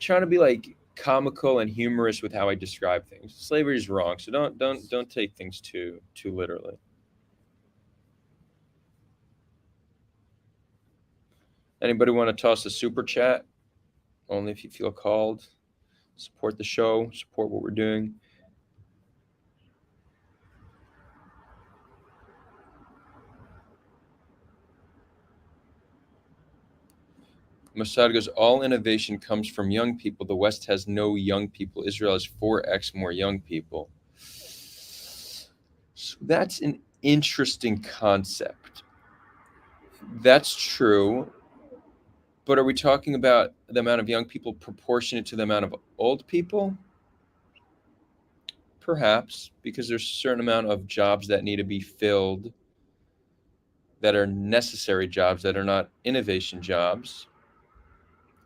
trying to be like comical and humorous with how I describe things. Slavery is wrong, so don't take things too literally. Anybody want to toss a super chat? Only if you feel called. Support the show, support what we're doing. Mossad goes, all innovation comes from young people. The West has no young people. Israel has 4x more young people. So that's an interesting concept. That's true. But are we talking about the amount of young people proportionate to the amount of old people? Perhaps, because there's a certain amount of jobs that need to be filled that are necessary jobs that are not innovation jobs.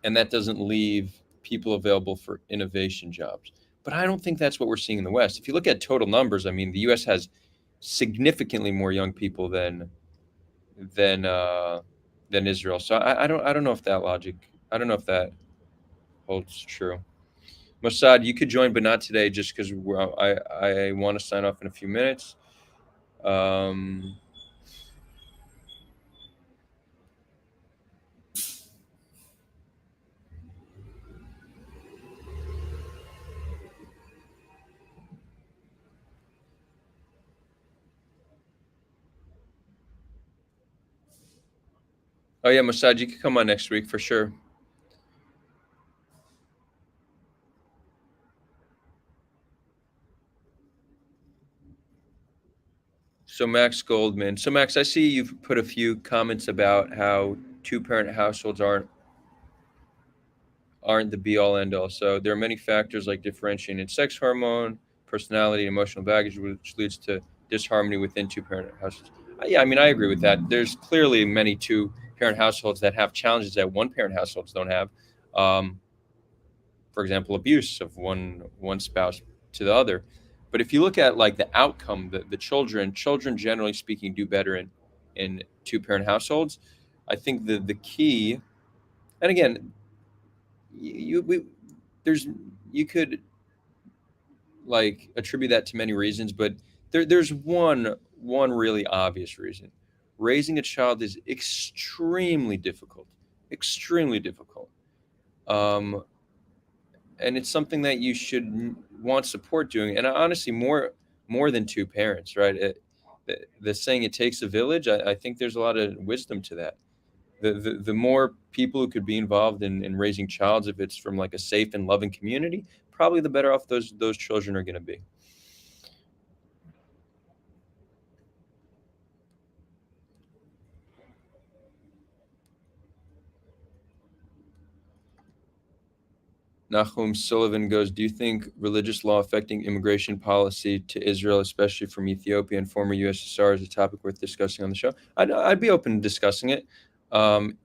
And that doesn't leave people available for innovation jobs. But I don't think that's what we're seeing in the West. If you look at total numbers, I mean, the U.S. has significantly more young people than Israel. So I don't know if that logic, I don't know if that holds true. Mossad, you could join, but not today, just because I want to sign off in a few minutes. Oh yeah, Mossad, you could come on next week for sure. So Max Goldman. So Max, I see you've put a few comments about how two-parent households aren't the be-all end-all. So there are many factors like differentiating in sex hormone, personality, emotional baggage, which leads to disharmony within two-parent households. Yeah, I mean, I agree with that. There's clearly many two-parent households that have challenges that one-parent households don't have. For example, abuse of one spouse to the other. But if you look at like the outcome, the children generally speaking do better in two-parent households. I think the key, and again, you could like attribute that to many reasons, but there's one really obvious reason. Raising a child is extremely difficult, extremely difficult. And it's something that you should want support doing. And honestly, more than two parents, right? The saying "it takes a village." I think there's a lot of wisdom to that. The more people who could be involved in raising child, if it's from like a safe and loving community, probably the better off those children are going to be. Nahum Sullivan goes, do you think religious law affecting immigration policy to Israel, especially from Ethiopia and former USSR, is a topic worth discussing on the show? I'd be open to discussing it.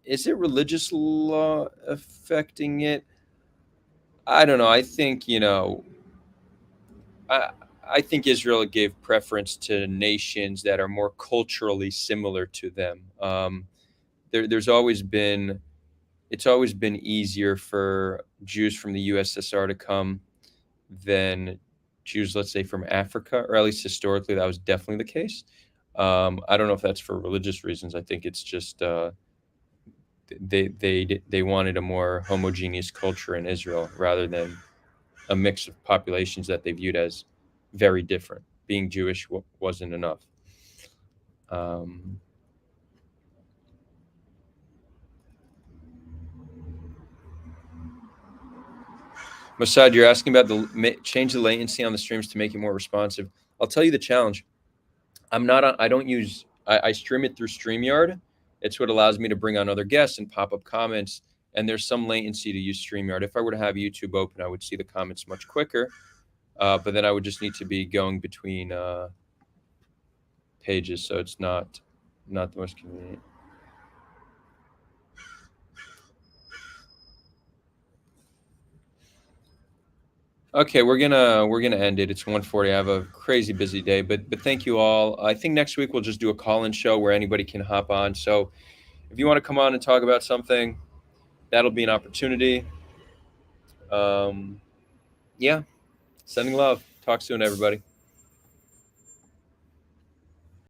Is it religious law affecting it? I don't know. I think, I think Israel gave preference to nations that are more culturally similar to them. It's always been easier for Jews from the USSR to come than Jews, let's say, from Africa, or at least historically, that was definitely the case. I don't know if that's for religious reasons. I think it's just they wanted a more homogeneous culture in Israel rather than a mix of populations that they viewed as very different. Being Jewish wasn't enough. Mossad, you're asking about change the latency on the streams to make it more responsive. I'll tell you the challenge. I stream it through StreamYard. It's what allows me to bring on other guests and pop up comments. And there's some latency to use StreamYard. If I were to have YouTube open, I would see the comments much quicker. But then I would just need to be going between pages. So it's not the most convenient. Okay, we're gonna end it. It's 1:40. I have a crazy busy day, but thank you all. I think next week we'll just do a call-in show where anybody can hop on. So if you want to come on and talk about something, that'll be an opportunity. Yeah, sending love. Talk soon, everybody.